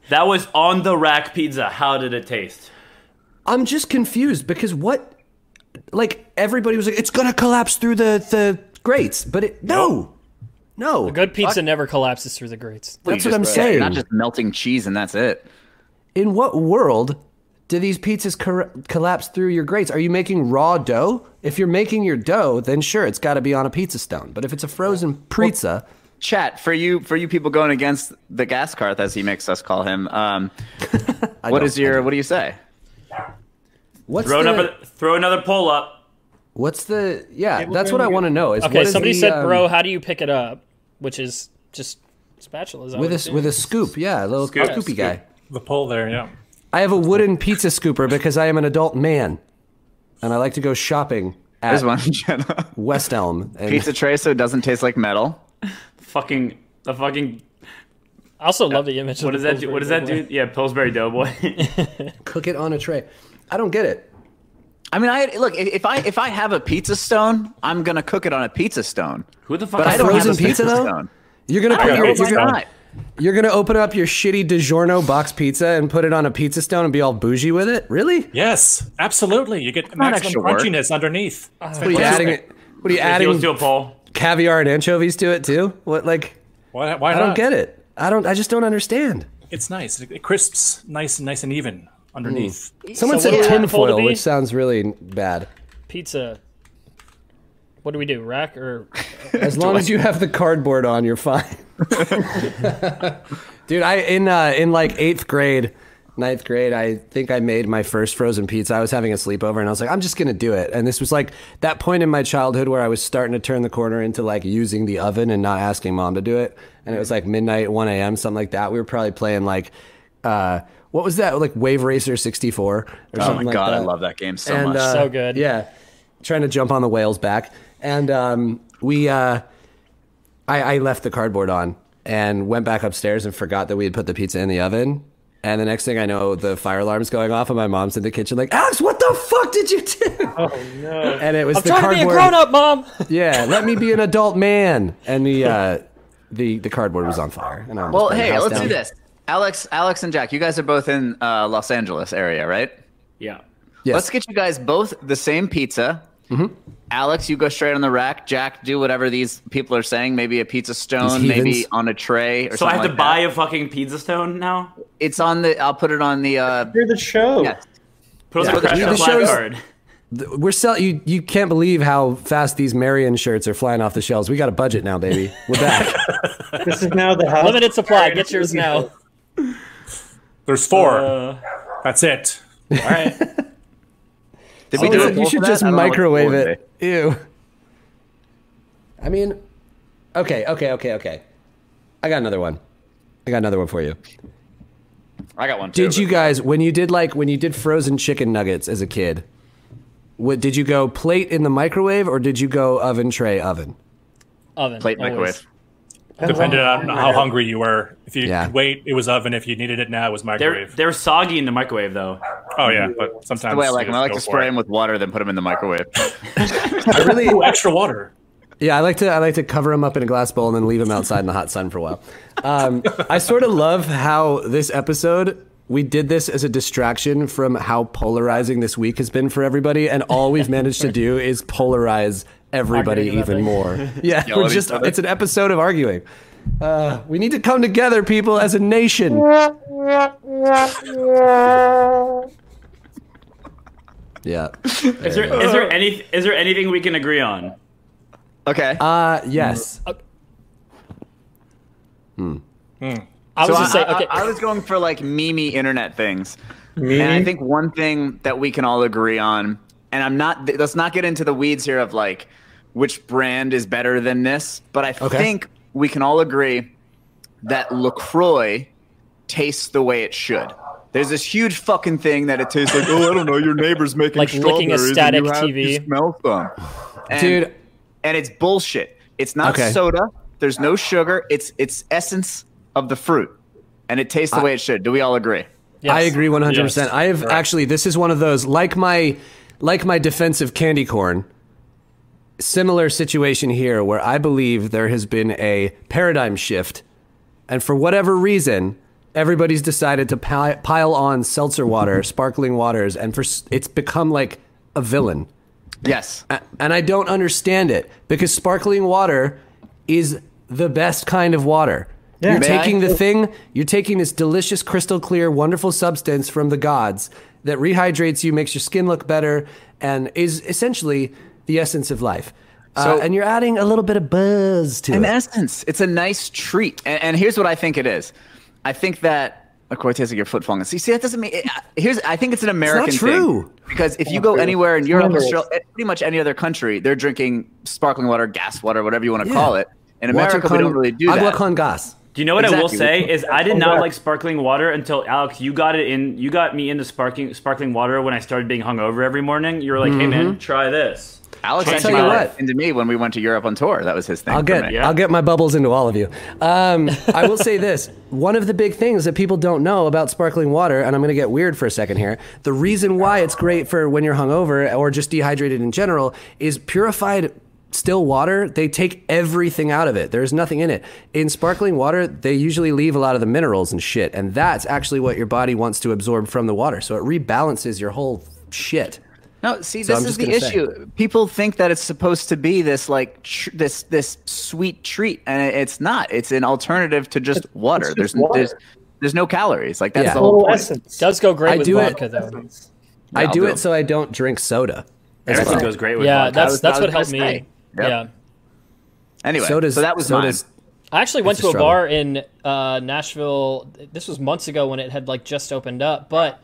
That was on the rack pizza. How did it taste? I'm just confused because like everybody was like, it's gonna collapse through the grates, but no. Good pizza never collapses through the grates. That's You what I'm just- saying. Not just melting cheese and that's it. In what world do these pizzas collapse through your grates? Are you making raw dough? If you're making your dough, then sure, it's got to be on a pizza stone. But if it's a frozen pizza, Chat, for you people going against the gas cart, as he makes us call him. What do you say? Throw another poll up. What's the that's what I want to know. Is okay, somebody said, bro, how do you pick it up? Which is just spatulas. With a scoop, a little scoopy guy. The poll there, yeah. I have a wooden pizza scooper because I am an adult man, and I like to go shopping at There's one, Jenna. West Elm. And Pizza tray so it doesn't taste like metal. The fucking. I also love the image. What does that do? What does that do? Yeah, Pillsbury Doughboy. Cook it on a tray. I don't get it. I mean, if I have a pizza stone, I'm gonna cook it on a pizza stone. Who the fuck? But I don't frozen have a pizza though. stone. You're gonna Why not? open up your shitty DiGiorno box pizza and put it on a pizza stone and be all bougie with it? Really? Yes, absolutely. You get Not maximum extra work. crunchiness underneath. What are you adding? What are you Let's adding? do a poll. Caviar and anchovies to it too? What like? Why I not? don't get it. I just don't understand. It's nice. It crisps nice and even underneath. Someone So what said do we want the poll to tinfoil, be? which sounds really bad. Pizza. What do we do? Rack or? As long as you have the cardboard on, you're fine. Dude, in like 9th grade, I think I made my first frozen pizza. I was having a sleepover and I was like, I'm just going to do it. And this was like that point in my childhood where I was starting to turn the corner into like using the oven and not asking mom to do it. And it was like midnight, 1 a.m., something like that. We were probably playing like, what was that? Like Wave Racer 64 or something Oh my like god, that. I love that game so And, much. So good. Yeah. Trying to jump on the whale's back. And I left the cardboard on and went back upstairs and forgot that we had put the pizza in the oven. And the next thing I know, the fire alarm's going off and my mom's in the kitchen like, Alex, what the fuck did you do? Oh no! And it was I'm the trying cardboard. to be a grown up, Mom. Yeah, let me be an adult man. And the cardboard was on fire. And I Well, almost burned the hey, house let's down. do this. Alex and Jack, you guys are both in Los Angeles area, right? Yeah. Yes. Let's get you guys both the same pizza. Mm-hmm. Alex, you go straight on the rack. Jack, do whatever these people are saying. Maybe a pizza stone, These maybe heathens. on a tray or So I something have to like buy that. a fucking pizza stone now? It's on the. I'll put it on the. Hear the show. Yes. Put it Yeah. on the Crash The Test show's- Live card. We're selling. You can't believe how fast these Marion shirts are flying off the shelves. We got a budget now, baby. We're back. This is now the house. Limited supply. Get yours now. There's 4. That's it. All right. Did we do it? You should just microwave it. Ew. I mean, okay. I got another one for you. I got one too. Did you guys, when you did frozen chicken nuggets as a kid, did you go plate in the microwave or did you go oven tray oven? Oven. plate always. microwave? Depended on how hungry you were. If you Yeah. could wait, it was oven. If you needed it now, it was microwave. They're soggy in the microwave, though. Oh yeah, but sometimes The way I like you them. I like just to go for spray it. them with water, then put them in the microwave. I really, Ooh, extra water. yeah, I like to cover them up in a glass bowl and then leave them outside in the hot sun for a while. I sort of love how this episode, we did this as a distraction from how polarizing this week has been for everybody, and all we've managed to do is polarize everybody Arguing about even things. more. Yeah, Yell we're at just, each other. it's an episode of arguing. We need to come together, people, as a nation. Yeah. Is there anything we can agree on? Okay. Yes. I was So just saying. Okay. I was going for like meme internet things. Meme? And I think one thing that we can all agree on, and let's not get into the weeds here of like which brand is better than this, but I think we can all agree that LaCroix tastes the way it should. There's this huge fucking thing that it tastes like, oh, I don't know, your neighbor's making Like licking a strawberries static and you have TV. to smell some. And, Dude. And it's bullshit. It's not Okay. soda. There's no sugar. It's essence of the fruit. And it tastes the way it should. Do we all agree? Yes. I agree 100%. Yes. I have actually, this is one of those, like my defensive candy corn, similar situation here where I believe there has been a paradigm shift, and for whatever reason, everybody's decided to pile on seltzer water, sparkling waters, and it's become like a villain. Yes. And I don't understand it, because sparkling water is the best kind of water. Yeah. You're taking this delicious, crystal clear, wonderful substance from the gods, that rehydrates you, makes your skin look better, and is essentially the essence of life. And you're adding a little bit of buzz to it. In essence, it's a nice treat. And here's what I think it is. I think that, of course, tastes like your foot falling. See, that doesn't mean. I think it's an American thing. Because if you go anywhere in Europe, Australia, pretty much any other country, they're drinking sparkling water, gas water, whatever you want to call it. In America, we don't really do that. Agua con gas. Do you know what I will say is I did not like sparkling water until Alex, you got me into sparkling water when I started being hungover every morning. You were like, hey man, try this. Alex actually got into me when we went to Europe on tour. That was his thing. I'll get my bubbles into all of you. I will say this. One of the big things that people don't know about sparkling water, and I'm going to get weird for a second here, the reason why it's great for when you're hungover or just dehydrated in general is purified still water. They take everything out of it. There's nothing in it. In sparkling water, they usually leave a lot of the minerals and shit, and that's actually what your body wants to absorb from the water. So it rebalances your whole shit. No, see, this is the issue. People think that it's supposed to be this this sweet treat, and it's not. It's an alternative to just water. There's no calories. Like that's the whole point. It does go great with vodka, though. I do it so I don't drink soda. Everything goes great with vodka. That's what helped me. Yep. Yeah. Anyway, so that was mine. I actually went to a bar in Nashville. This was months ago when it had just opened up, but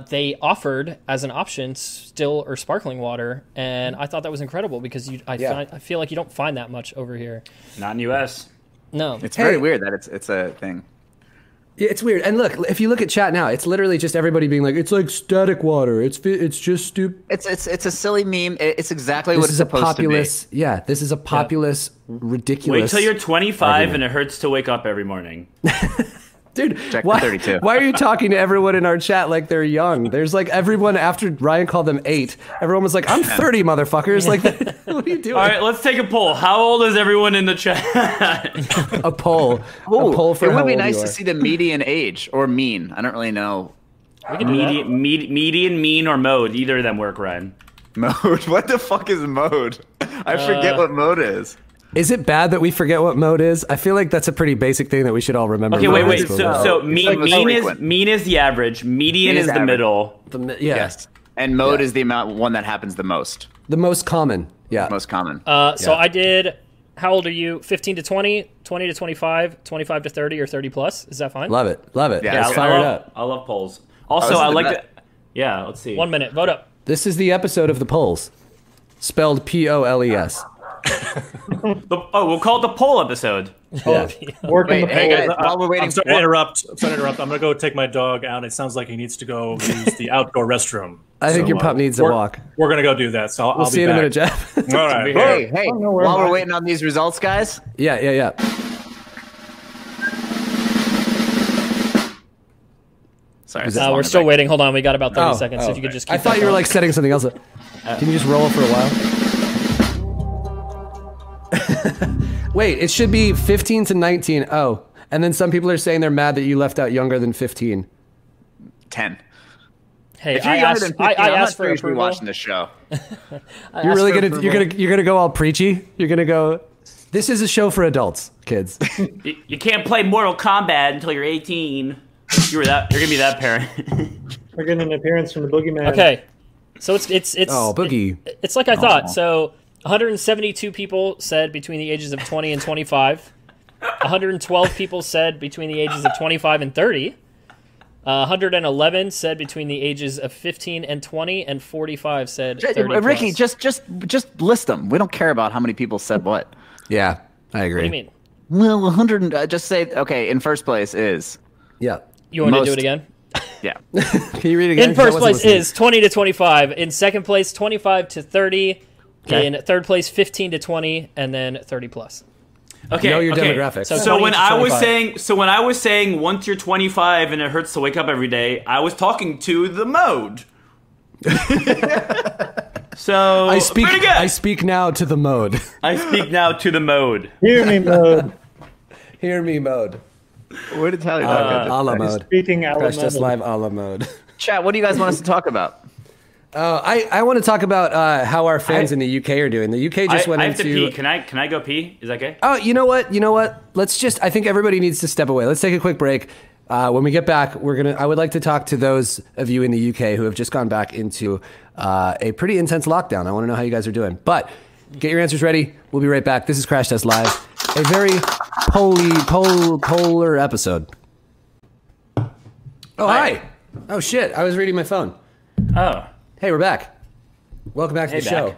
they offered as an option still or sparkling water, and I thought that was incredible because I feel like you don't find that much over here. Not in the U.S. No, it's very weird that it's a thing. Yeah, it's weird. And look, if you look at chat now, it's literally just everybody being like, it's like static water. It's just stupid. It's a silly meme. It's exactly what it's supposed to be. Yeah, this is a populist, ridiculous. Wait till you're 25 and it hurts to wake up every morning. Dude, Check 32. Why are you talking to everyone in our chat like they're young? There's everyone after Ryan called them 8. Everyone was like, I'm 30, motherfuckers. What are you doing? All right, let's take a poll. How old is everyone in the chat? A poll. Ooh, a poll for it would be how old nice you to are. see the median age or mean. I don't really know. We can do Median, mean, or mode. Either of them work, Ryan. Mode? What the fuck is mode? I forget what mode is. Is it bad that we forget what mode is? I feel like that's a pretty basic thing that we should all remember. Okay, wait. So mean is the average. Median is the middle. Yes. And mode is the one that happens the most. The most common. Yeah. Most common. So I did. How old are you? 15 to 20, 20 to 25, 25 to 30, or 30 plus? Is that fine? Love it. Yeah, Let's fire it up. I love polls. Also, I like that. Yeah, let's see. 1 minute. Vote up. This is the episode of the polls, spelled P-O-L-E-S. We'll call it the poll episode. Yeah. Hey guys, while we're waiting, I'm sorry to interrupt. I'm gonna go take my dog out. It sounds like he needs to go use the outdoor restroom. I think your pup needs a walk. We're gonna go do that. So I'll We'll be see you in a back. minute, Jeff. All right. Hey, while we're waiting on these results, guys. Yeah. Sorry, We're still waiting. Hold on. We got about 30 seconds. So if you could just keep I thought that you were going. setting something else up. Can you just roll for a while? Wait, it should be 15 to 19. Oh, and then some people are saying they're mad that you left out younger than 15. 10. Hey, If you're I younger than asked, 15, I I'm not asked sure for you should be approval. watching this show. You're really you're gonna go all preachy. You're gonna go. This is a show for adults, kids. You can't play Mortal Kombat until you're 18. You're gonna be that parent. We're getting an appearance from the boogeyman. Okay, so it's Oh, Boogie. It's like I thought. So 172 people said between the ages of 20 and 25. 112 people said between the ages of 25 and 30. 111 said between the ages of 15 and 20, and 45 said 30 Ricky, plus. just list them. We don't care about how many people said what. Yeah, I agree. What do you mean? Well, 100. Just say okay. In first place is Yeah. You want me to do Most- it again? yeah. Can you read it again? In 'Cause I first wasn't place listening. is 20 to 25. In second place, 25 to 30. Okay. In third place, 15 to 20, and then 30 plus. Okay. Know your okay. demographics. So So 20 when to I was 25. saying once you're 25 and it hurts to wake up every day, I was talking to the mode. So I speak. pretty good. I speak now to the mode. I speak now to the mode. Hear me, mode. Hear me, mode. Where did Tyler go? A la mode. Speaking out Crash loud. Test Live a la mode. Chat. What do you guys want us to talk about? I want to talk about how our fans in the UK are doing. The UK just went I have into. to pee. Can I go pee? Is that okay? Oh, you know what? Let's just. I think everybody needs to step away. Let's take a quick break. When we get back, I would like to talk to those of you in the UK who have just gone back into a pretty intense lockdown. I want to know how you guys are doing. But get your answers ready. We'll be right back. This is Crash Test Live, a very polar episode. Oh, hi. Oh, shit. I was reading my phone. Oh. Hey, we're back. Welcome back to the show.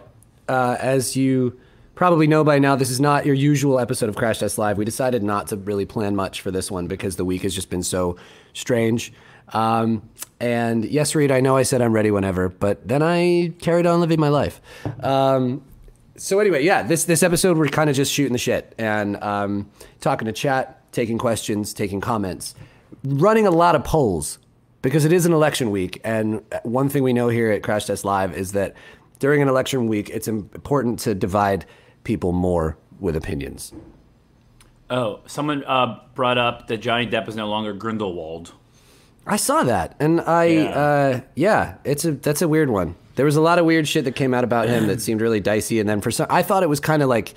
As you probably know by now, this is not your usual episode of Crash Test Live. We decided not to really plan much for this one because the week has just been so strange. And yes, Reid, I know I said I'm ready whenever, but then I carried on living my life. So anyway, yeah, this episode we're kind of just shooting the shit and talking to chat, taking questions, taking comments, running a lot of polls because it is an election week. And one thing we know here at Crash Test Live is that during an election week, it's important to divide people more with opinions. Oh, someone brought up that Johnny Depp is no longer Grindelwald. I saw that, and that's a weird one. There was a lot of weird shit that came out about him that seemed really dicey, and then I thought it was kind of like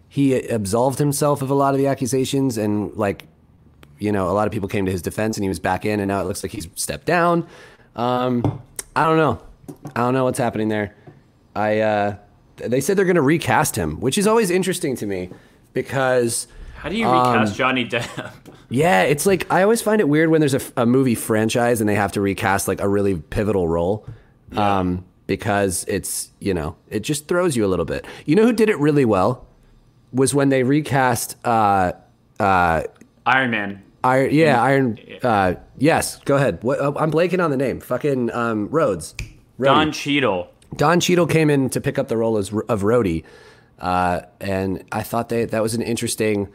he absolved himself of a lot of the accusations, and like, you know, a lot of people came to his defense, and he was back in, and now it looks like he's stepped down. I don't know what's happening there. They said they're going to recast him, which is always interesting to me because... How do you recast Johnny Depp? Yeah, it's like, I always find it weird when there's a movie franchise and they have to recast like a really pivotal role because it's, you know, it just throws you a little bit. You know who did it really well was when they recast Iron Man. Yes, go ahead. I'm blanking on the name. Fucking Rhodes. Don Cheadle. Don Cheadle came in to pick up the role of Rhodey, and I thought that was an interesting.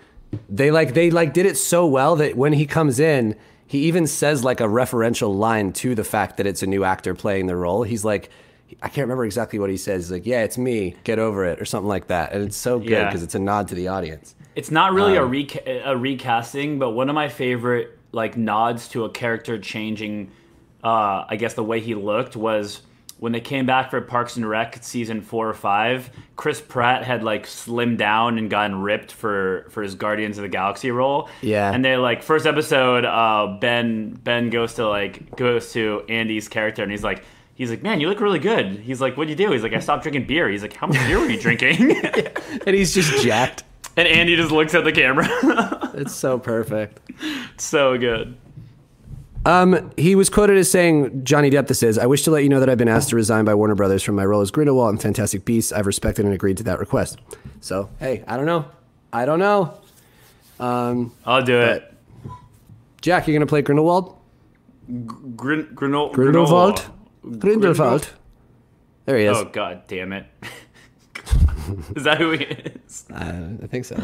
They did it so well that when he comes in, he even says like a referential line to the fact that it's a new actor playing the role. He's like, I can't remember exactly what he says. He's like, yeah, it's me. Get over it, or something like that. And it's so good because it's a nod to the audience. It's not really a recasting, but one of my favorite like nods to a character changing, I guess the way he looked was. When they came back for Parks and Rec season 4 or 5, Chris Pratt had like slimmed down and gotten ripped for his Guardians of the Galaxy role. Yeah. And they like first episode, Ben goes to Andy's character and he's like, man, you look really good. He's like, what'd you do? He's like, I stopped drinking beer. He's like, how much beer were you drinking? And he's just jacked. And Andy just looks at the camera. It's so perfect. So good. He was quoted as saying, Johnny Depp, this is, I wish to let you know that I've been asked to resign by Warner Brothers from my role as Grindelwald and Fantastic Beasts. I've respected and agreed to that request. So, hey, I don't know. I'll do it. Jack, you're going to play Grindelwald? Grindelwald. There he is. Oh, God damn it. Is that who he is? I think so.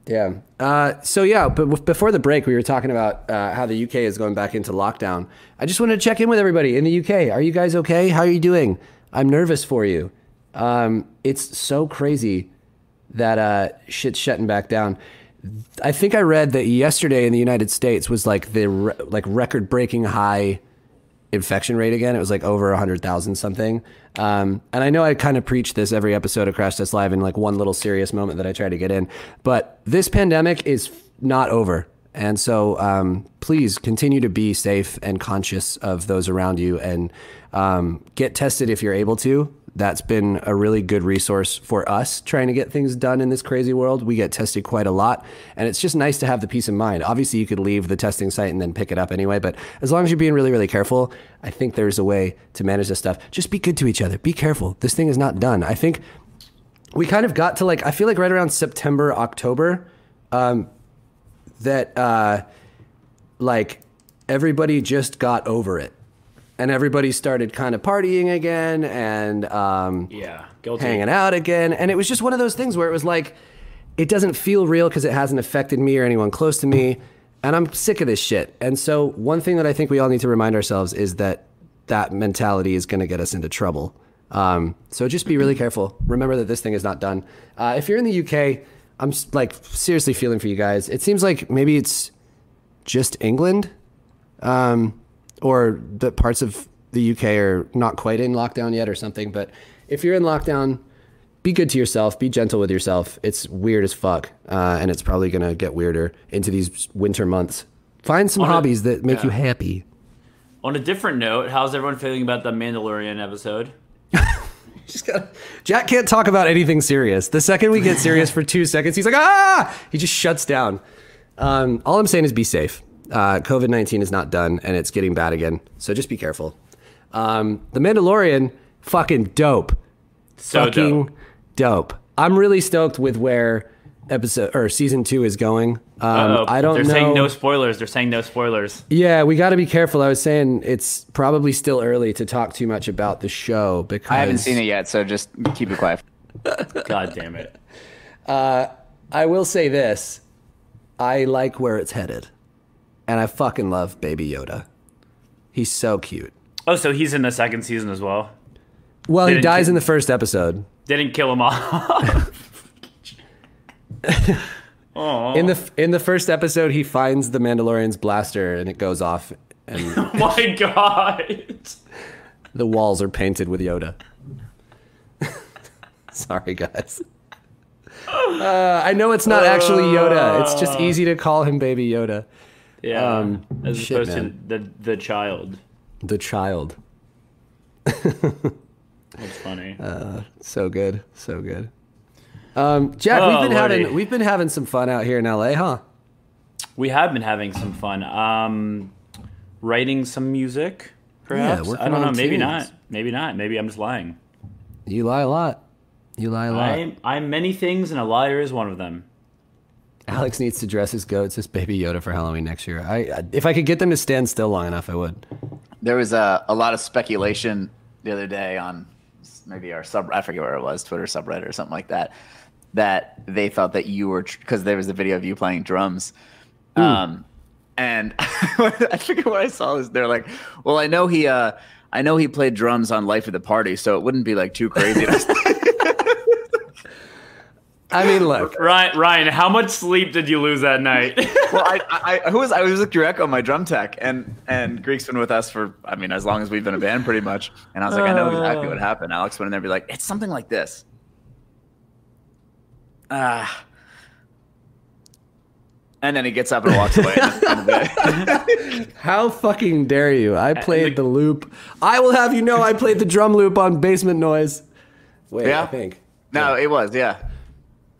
Yeah. But before the break, we were talking about how the UK is going back into lockdown. I just wanted to check in with everybody in the UK. Are you guys okay? How are you doing? I'm nervous for you. It's so crazy that shit's shutting back down. I think I read that yesterday in the United States was like the record-breaking high infection rate again. It was like over 100,000 something. And I know I kind of preach this every episode of Crash Test Live in like one little serious moment that I try to get in, but this pandemic is not over. And so please continue to be safe and conscious of those around you and get tested if you're able to. That's been a really good resource for us trying to get things done in this crazy world. We get tested quite a lot, and it's just nice to have the peace of mind. Obviously, you could leave the testing site and then pick it up anyway, but as long as you're being really, really careful, I think there's a way to manage this stuff. Just be good to each other. Be careful. This thing is not done. I think we kind of got to I feel like right around September, October, that everybody just got over it. And everybody started kind of partying again and hanging out again. And it was just one of those things where it was like, it doesn't feel real because it hasn't affected me or anyone close to me. And I'm sick of this shit. And so one thing that I think we all need to remind ourselves is that mentality is going to get us into trouble. So just be really careful. Remember that this thing is not done. If you're in the UK, I'm seriously feeling for you guys. It seems like maybe it's just England. Or the parts of the UK are not quite in lockdown yet or something. But if you're in lockdown, be good to yourself. Be gentle with yourself. It's weird as fuck, and it's probably gonna get weirder into these winter months. Find some hobbies that make you happy. On a different note, how's everyone feeling about the Mandalorian episode? Jack can't talk about anything serious. The second we get serious for 2 seconds, he's like, ah! He just shuts down. All I'm saying is be safe. COVID-19 is not done, and it's getting bad again. So just be careful. The Mandalorian, fucking dope. So fucking dope. I'm really stoked with where season 2 is going. I don't know. They're saying no spoilers. They're saying no spoilers. Yeah, we got to be careful. I was saying it's probably still early to talk too much about the show because I haven't seen it yet, so just keep it quiet. God damn it. I will say this. I like where it's headed. And I fucking love Baby Yoda. He's so cute. Oh, so he's in the second season as well? Well, he dies in the first episode. Didn't kill him off. In the first episode, he finds the Mandalorian's blaster and it goes off. And Oh my god. the walls are painted with Yoda. Sorry, guys. I know it's not actually Yoda. It's just easy to call him Baby Yoda. Yeah. As shit, opposed man. to the child. The child. That's funny. So good. So good. Jack, we've been having some fun out here in LA, huh? We have been having some fun. Writing some music, perhaps. working I don't know. on Maybe tunes. not. Maybe not. Maybe I'm just lying. You lie a lot. You lie a lot. I'm many things, and a liar is one of them. Alex needs to dress his goats as Baby Yoda for Halloween next year. If I could get them to stand still long enough, I would. There was a lot of speculation the other day on maybe our I forget where it was, Twitter subreddit or something like that, that they thought that you were, because there was a video of you playing drums. And I forget what I saw. They're like, well, I know he played drums on Life of the Party, so it wouldn't be like too crazy. I mean, look, Ryan, how much sleep did you lose that night? Well, I was with Greco, my drum tech, and Greek's been with us for, I mean, as long as we've been a band, pretty much. And I was like, I know exactly what happened. Alex went in there and be like, it's something like this. And then he gets up and walks away. how fucking dare you? I played the loop. I will have you know I played the drum loop on Basement Noise. Wait, Yeah? I think. No, it was, yeah.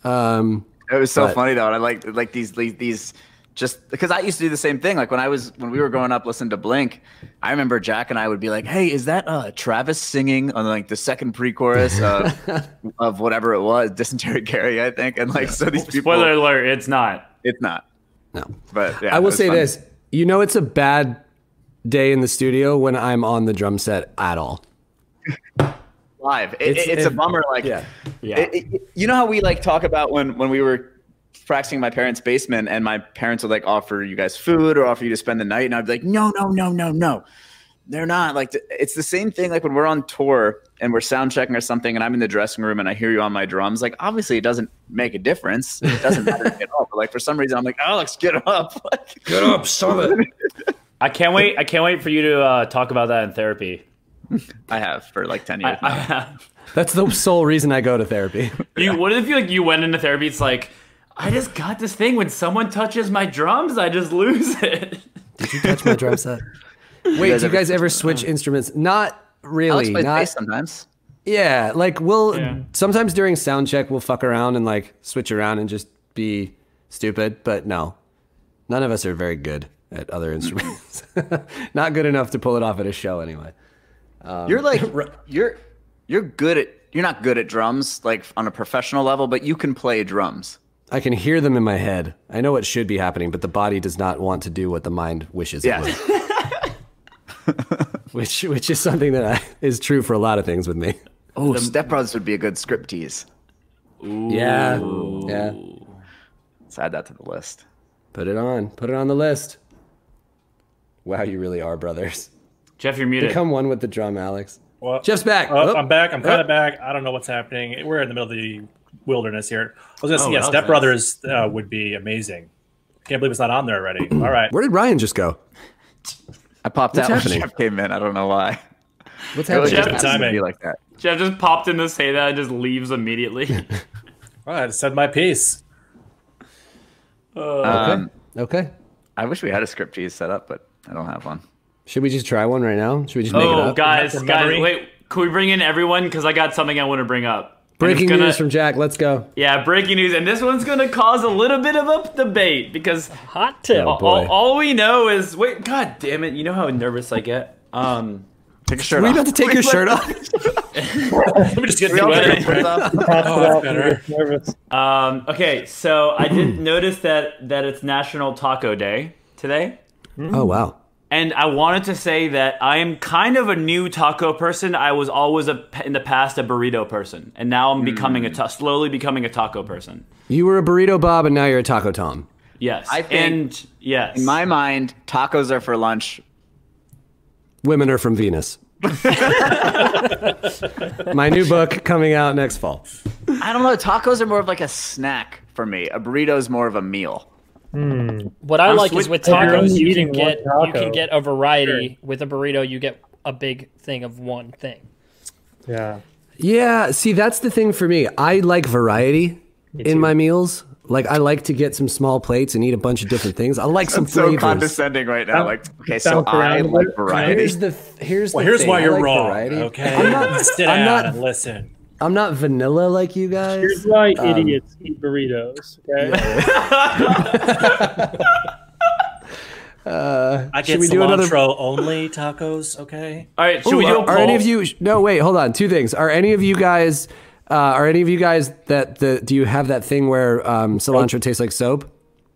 It was so funny though, and I like these just because I used to do the same thing. Like when we were growing up listening to Blink, I remember Jack and I would be like, "Hey, is that Travis singing on like the second pre-chorus of whatever it was, Dysentery Gary, I think?" And like so these people. Spoiler alert: it's not. It's not. No, but yeah, I will it was say fun. this. You know, it's a bad day in the studio when I'm on the drum set at all. Live, it's a bummer. Like, yeah. You know how we like talk about when we were practicing in my parents' basement, and my parents would like offer you guys food or offer you to spend the night, and I'd be like, no, they're not. Like, it's the same thing. Like when we're on tour and we're sound checking or something, and I'm in the dressing room and I hear you on my drums. Like, obviously, it doesn't make a difference. It doesn't matter to get up. But like for some reason, I'm like, Alex, get up, Get up, stop it. I can't wait for you to talk about that in therapy. I have for like 10 years. Now. That's the sole reason I go to therapy. What if you went into therapy? It's like, I just got this thing. When someone touches my drums, I just lose it. Did you touch my drum set? Wait, do you guys ever switch instruments? Not really. Alex plays not bass sometimes. Yeah, like sometimes during sound check we'll fuck around and like switch around and just be stupid, but no. None of us are very good at other instruments. Not good enough to pull it off at a show anyway. You're like you're good at you're not good at drums like on a professional level, but you can play drums. I can hear them in my head. I know what should be happening, but the body does not want to do what the mind wishes it would. which is something that is true for a lot of things with me. Oh, Step Brothers would be a good script tease. Ooh. Yeah. Let's add that to the list. Put it on the list. Wow, you really are brothers. Jeff, you're muted. Become one with the drum, Alex. Well, Jeff's back. I'm back. I'm kind of back. I don't know what's happening. We're in the middle of the wilderness here. I was going to say, yeah, Step Brothers would be amazing. Can't believe it's not on there already. All right. Where did Ryan just go? I popped What's out happening? when Jeff came in. I don't know why. What's It really happening? just happens to Timing. be like that. Jeff just popped in to say that and just leaves immediately. Well, I said my piece. Okay. I wish we had a script cheese set up, but I don't have one. Should we just try one right now? Should we just make it Oh, up? guys, From memory? wait. Can we bring in everyone? Because I got something I want to bring up. And Breaking it's news from Jack. Let's go. Yeah, breaking news. And this one's going to cause a little bit of a debate because Hot tip. Oh, boy. all we know is... Wait, god damn it. You know how nervous I get? Take a shirt Were you off. about to take your shirt off? Let me just get We all through take it. our shirts off. Oh, that's better. Nervous. Okay, so I did notice that it's National Taco Day today. Oh, wow. And I wanted to say that I am kind of a new taco person. I was always in the past a burrito person, and now I'm becoming slowly becoming a taco person. You were a burrito Bob, and now you're a Taco Tom. Yes, I think- yes. In my mind, tacos are for lunch. Women are from Venus. My new book coming out next fall. I don't know. Tacos are more of like a snack for me. A burrito is more of a meal. What I like is with If you're tacos, only you eating can one get taco. a variety. With a burrito, you get a big thing of one thing. Yeah. Yeah, see, that's the thing for me. I like variety in my meals. Like, I like to get some small plates and eat a bunch of different things. I like some So flavors. condescending right now. Like, okay, so Bounce I around a like bit. variety. Here's Well, the here's thing. why I you're like wrong. variety. Okay, I'm not- sit I'm down not- and listen. I'm not vanilla like you guys. Here's why idiots eat burritos. Okay. I should get we do another- cilantro only tacos. Okay. All right, should Ooh, we do a are poll? any of you? No, wait, hold on. Two things. Are any of you guys? Do you have that thing where cilantro tastes like soap?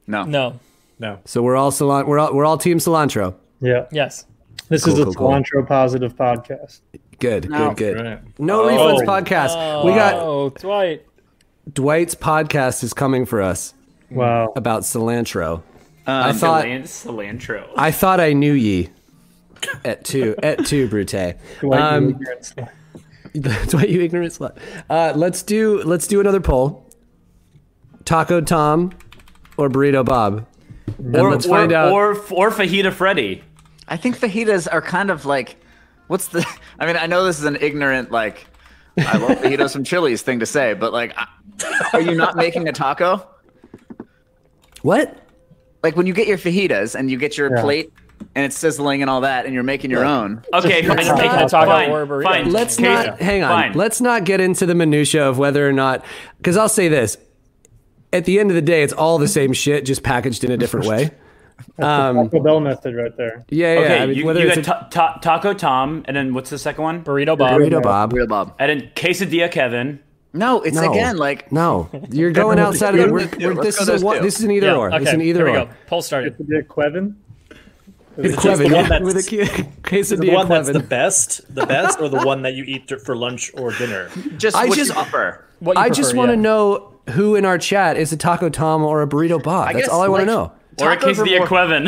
No. No. No. So we're all we're all team cilantro. Yeah. Yes. This Cool, is a cool, cool. cilantro positive podcast. Good, No. good. Right. No refunds podcast. We got Oh, Dwight. Dwight's podcast is coming for us Wow. about cilantro. I thought- cilantro. I thought I knew ye. At two, Brute. Dwight, you ignorant slut. Dwight, you ignorant slut. Let's do another poll. Taco Tom or Burrito Bob? And let's find out. Or Fajita Freddy. I think fajitas are kind of like, what's the? I mean, I know this is an ignorant like, I love fajitas from Chili's thing to say, but like, are you not making a taco? What? Like when you get your fajitas and you get your Yeah. plate and it's sizzling and all that, and you're making your own. Okay, fine. Just making a taco or a burrito. Fine. Let's Okay, not hang on. Fine. Let's not get into the minutia of whether or not, because I'll say this: at the end of the day, it's all the same shit, just packaged in a different way. Taco Bell method right there. Yeah, yeah. Okay, I mean, you whether it's got Taco Tom, and then what's the second one? Burrito Bob. Burrito Bob. Real Bob. And then Quesadilla Kevin. No, it's No. again like No, you're going outside of Let's the. go This is those a two. this is an either Yeah, or. okay. This is an either Here we or. go. Poll started. Quesadilla Quevin. Quevin, the one yeah, that's- with a Is it the quesadilla one that's the Quevin. best, or the one that you eat for lunch or dinner? just I what just- you prefer. What you I prefer, just want to yeah. know who in our chat is a Taco Tom or a Burrito Bob. That's guess, all I want to like, know. Or a Tacos are Quesadilla more- Kevin.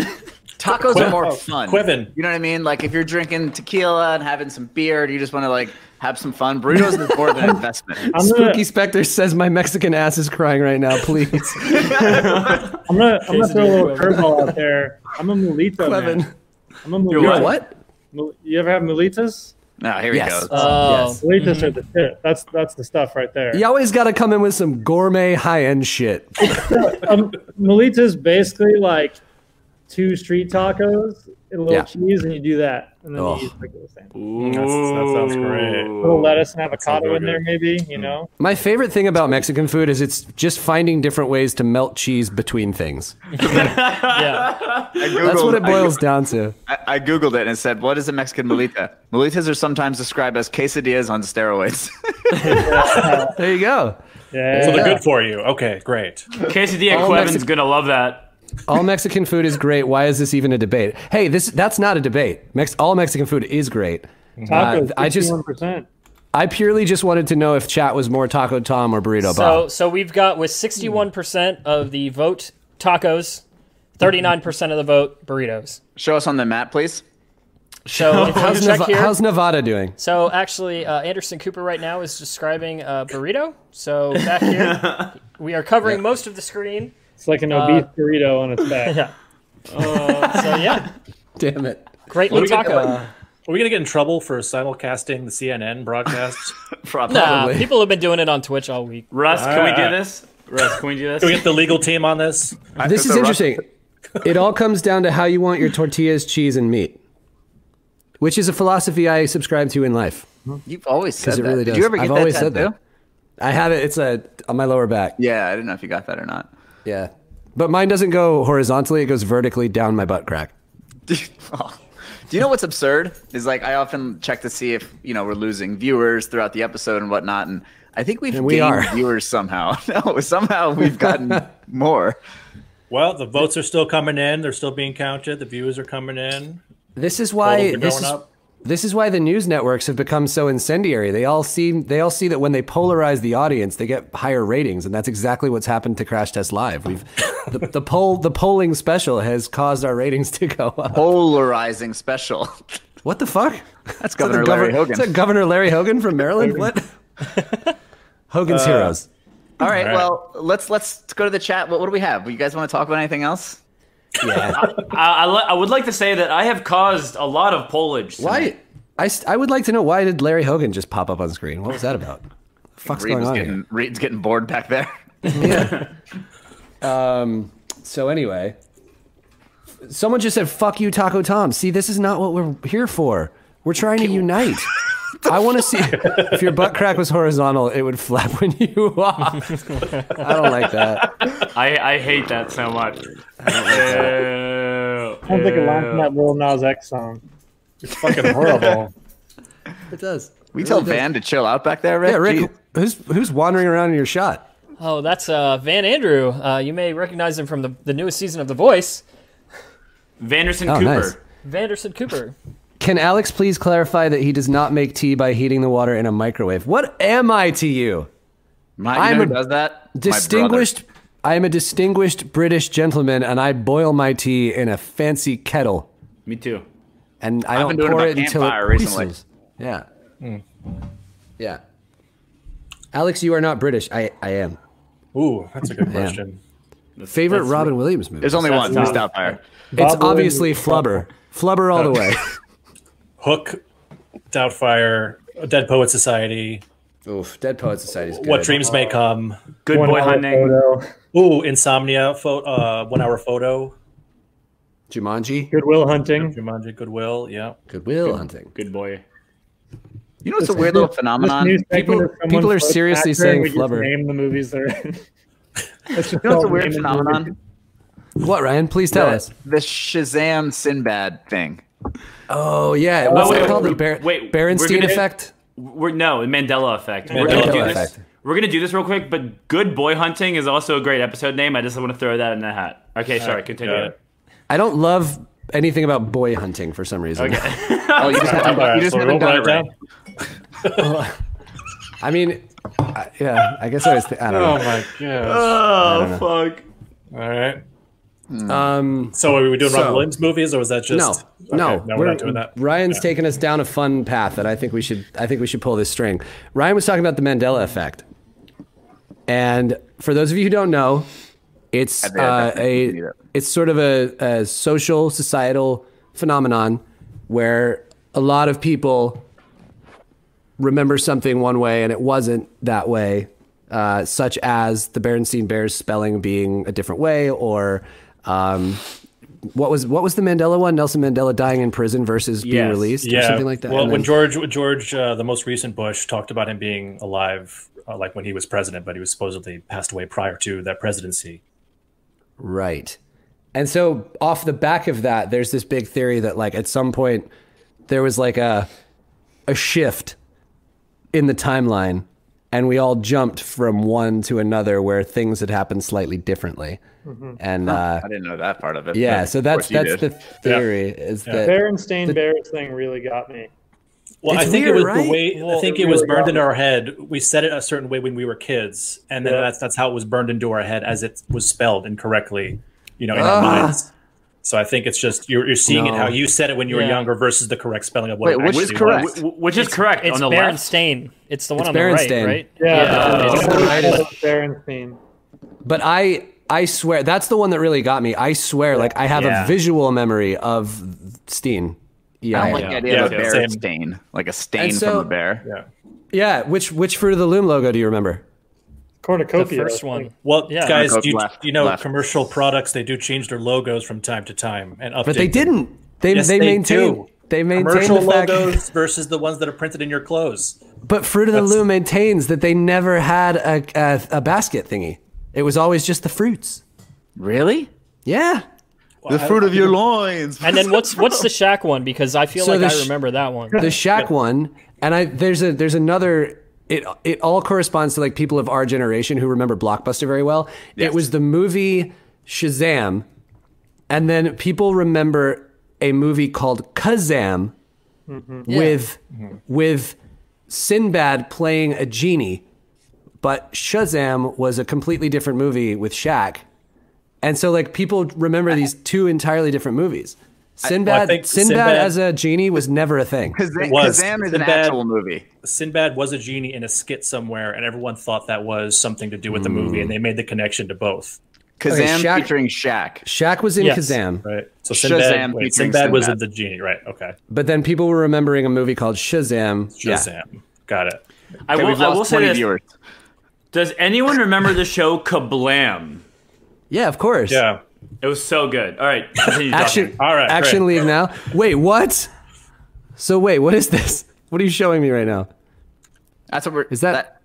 Tacos are more fun. Quevin. You know what I mean? Like if you're drinking tequila and having some beer, and you just want to like have some fun. Burritos is more of an investment. I'm Spooky gonna, Spectre says my Mexican ass is crying right now. Please, I'm gonna throw a little curveball out there. I'm a mulito Quevin. man. I'm a mulito. You're a what? You ever have molitas? No, here Yes. he goes. Oh, Molitas are the shit. That's the stuff right there. You always got to come in with some gourmet high end shit. Molitas basically like 2 street tacos, and a little Yeah. cheese, and you do that, and then Oh. you use regular sandwich. That sounds great. A little lettuce and avocado really in there, good. maybe. You know. My favorite thing about Mexican food is it's just finding different ways to melt cheese between things. yeah. That's what it boils down to. I googled it and it said, "What is a Mexican molita?" Molitas are sometimes described as quesadillas on steroids. There you go. Yeah. So they're good for you. Okay, great. Quesadilla All Kevin's Mexican- gonna love that. All Mexican food is great. Why is this even a debate? Hey, that's not a debate. All Mexican food is great. Tacos, I just 51%. I purely just wanted to know if chat was more Taco Tom or Burrito Bob. So we've got with 61% of the vote tacos, 39% of the vote burritos. Show us on the map, please. So if How's, you check here, how's Nevada doing? so actually Anderson Cooper right now is describing a burrito. So back here, we are covering most of the screen. It's like an obese burrito on its back. Yeah. So yeah, Damn it. great new taco. Are we gonna get in trouble for simulcasting the CNN broadcast? Probably. Nah, people have been doing it on Twitch all week. Russ, can we do this? Russ, can we do this? Can we get the legal team on this? This is interesting. It all comes down to how you want your tortillas, cheese, and meat, which is a philosophy I subscribe to in life. You've always said that. It really does. Did you ever get I've that always tattoo? said that. I have it. It's on my lower back. Yeah, I didn't know if you got that or not. Yeah. But mine doesn't go horizontally. It goes vertically down my butt crack. Do you know what's absurd? Is like I often check to see if we're losing viewers throughout the episode and whatnot, and I think we gained are. viewers somehow. No, somehow we've gotten more. Well, the votes are still coming in. They're still being counted. The views are coming in. This is why Totals are going up. This is why the news networks have become so incendiary. They all see that when they polarize the audience, they get higher ratings, and that's exactly what's happened to Crash Test Live. The polling special has caused our ratings to go up. Polarizing special. What the fuck? That's Governor Larry Hogan. Is that Governor Larry Hogan from Maryland? What? Hogan's Heroes. All right, well, let's go to the chat. What do we have? You guys want to talk about anything else? Yeah. I would like to say that I have caused a lot of pollage tonight. Why? I would like to know, why did Larry Hogan just pop up on screen? What was that about? What the fuck's going on here? Reid's getting bored back there. Yeah. So anyway, someone just said, "Fuck you, Taco Tom." See, this is not what we're here for. We're trying to unite. I want to see if your butt crack was horizontal, it would flap when you walk. I don't like that. I hate that so much. Sounds like a line from that Lil Nas X song. It's fucking horrible. It does. We tell Van to chill out back there, Rick. Yeah, Rick. Who's wandering around in your shot? Oh, that's Van Andrew. You may recognize him from the newest season of The Voice. Vanderson Cooper. Nice. Vanderson Cooper. Can Alex please clarify that he does not make tea by heating the water in a microwave? What am I to you? Who does that? Distinguished. I am a distinguished British gentleman, and I boil my tea in a fancy kettle. Me too. And I I've don't been doing pour it it by until it campfire recently. whistles. Yeah. Yeah. Alex, you are not British. I am. Ooh, that's a good question. Favorite Robin Williams movie? There's only one. That's Who's Doubtfire? It's Bob obviously Williams. Flubber. Flubber all the way. Hook, Doubtfire, Dead Poet Society, Oof, Dead Poet Society is good. What Dreams May Come. Good One Boy Hour Hunting. Photo. Ooh, Insomnia, 1 Hour Photo. Jumanji. Goodwill Hunting. Jumanji, Goodwill, yeah. Goodwill Hunting. Good boy. You know what's a weird little phenomenon? This new segment is someone people are floats seriously actor, saying and we just Flubber. name the movies they're in. That's just You know what's a all weird name the phenomenon? movies. What, Ryan? Please tell us. The Shazam Sinbad thing. Oh, yeah. What's wait, it called? wait, The wait, Berenstein we're gonna- effect? No, Mandela Effect. Mandela Effect. We're gonna do this real quick, but Good Boy Hunting is also a great episode name. I just want to throw that in the hat. Okay, sorry, continue. got it. I don't love anything about boy hunting for some reason. Okay. Oh, you just haven't done it right. I mean, yeah, I guess I was. I don't know. my gosh. Oh fuck. All right. Um, So are we doing So- Robin Williams movies, or was that just no, Okay, no, we're not doing that. Ryan's taken us down a fun path that I think we should pull this string. Ryan was talking about the Mandela effect, and for those of you who don't know, it's it's sort of a social societal phenomenon where a lot of people remember something one way and it wasn't that way, such as the Berenstein Bears spelling being a different way, or what was the Mandela one? Nelson Mandela dying in prison versus being Yes. released, or Yeah, something like that. Well, And when then- George, the most recent Bush, talked about him being alive, like when he was president, but he was supposedly passed away prior to that presidency. Right. And so off the back of that, there's this big theory that like at some point there was like a shift in the timeline and we all jumped from one to another where things had happened slightly differently. And I didn't know that part of it. yeah, but so of that's course you the did. theory is that Berenstain Bears thing really got me. Well, It's I think weird, it was right? the way. I Well, think it it was really burned got into me. our head. We said it a certain way when we were kids, and then Yeah. that's how it was burned into our head as it was spelled incorrectly, in our minds. So I think it's just you're seeing it No. how you said it when you were Yeah. younger versus the correct spelling of what Wait, it which actually is correct? was. Which is correct It's on the left. Berenstain. It's the one It's on the right, Berenstain. right? Yeah, it's it's Berenstain. But I swear that's the one that really got me. I swear, like I have Yeah. a visual memory of Steen Yeah, I don't like the idea of a bear same. stain, like a stain And so- from a bear. Yeah. yeah. Which Fruit of the Loom logo do you remember? The Cornucopia. first one. Well, Yeah. guys, Left, you know, left. commercial products, they do change their logos from time to time and update But they them. didn't. They Yes, they they maintained. do. They maintained Commercial the fact. logos versus the ones that are printed in your clothes. But Fruit of the Loom maintains that they never had a basket thingy. It was always just the fruits. Really? Yeah. The fruit of your loins. And then what's the Shaq one? Because I feel So like the I remember that one. The Shaq one, and there's another. It all corresponds to like people of our generation who remember Blockbuster very well. Yes. It was the movie Shazam, and then people remember a movie called Kazam with Sinbad playing a genie, but Shazam was a completely different movie with Shaq, and so like people remember these two entirely different movies. Sinbad, think Sinbad as a genie was never a thing. Kazam is an actual movie. Sinbad was a genie in a skit somewhere, and everyone thought that was something to do with the movie, and they made the connection to both. Kazam Shaq- featuring Shaq. Shaq was in Yes. Kazam, Right. So Shazam featuring Sinbad was Sinbad. the genie. Right. Okay. but then people were remembering a movie called Shazam. Shazam. Got it. I Okay, will, we've I will lost say 20 this. viewers. Does anyone remember the show Kablam? Yeah, of course. Yeah. It was so good. All right, continue Action. talking. All right, Action great. League now. Wait, what? So wait, what is this? What are you showing me right now? That's what we're. Is that?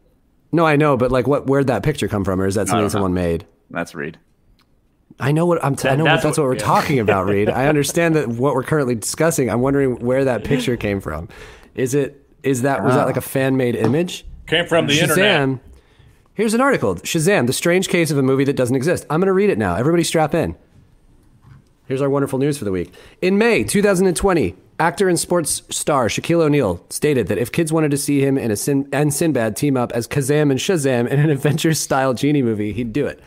No, I know, but like, where'd that picture come from, or is that something don't know. someone made? That's Reid. I know what I'm. I know that's that's what what- we're yeah. talking about, Reid. I understand that what we're currently discussing. I'm wondering where that picture came from. Was that like a fan made image? Came from the internet. Shazam. Here's an article. Shazam: The Strange Case of a Movie That Doesn't Exist. I'm going to read it now. Everybody, strap in. Here's our wonderful news for the week. In May 2020, actor and sports star Shaquille O'Neal stated that if kids wanted to see him and Sinbad team up as Kazam and Shazam in an adventure-style genie movie, he'd do it.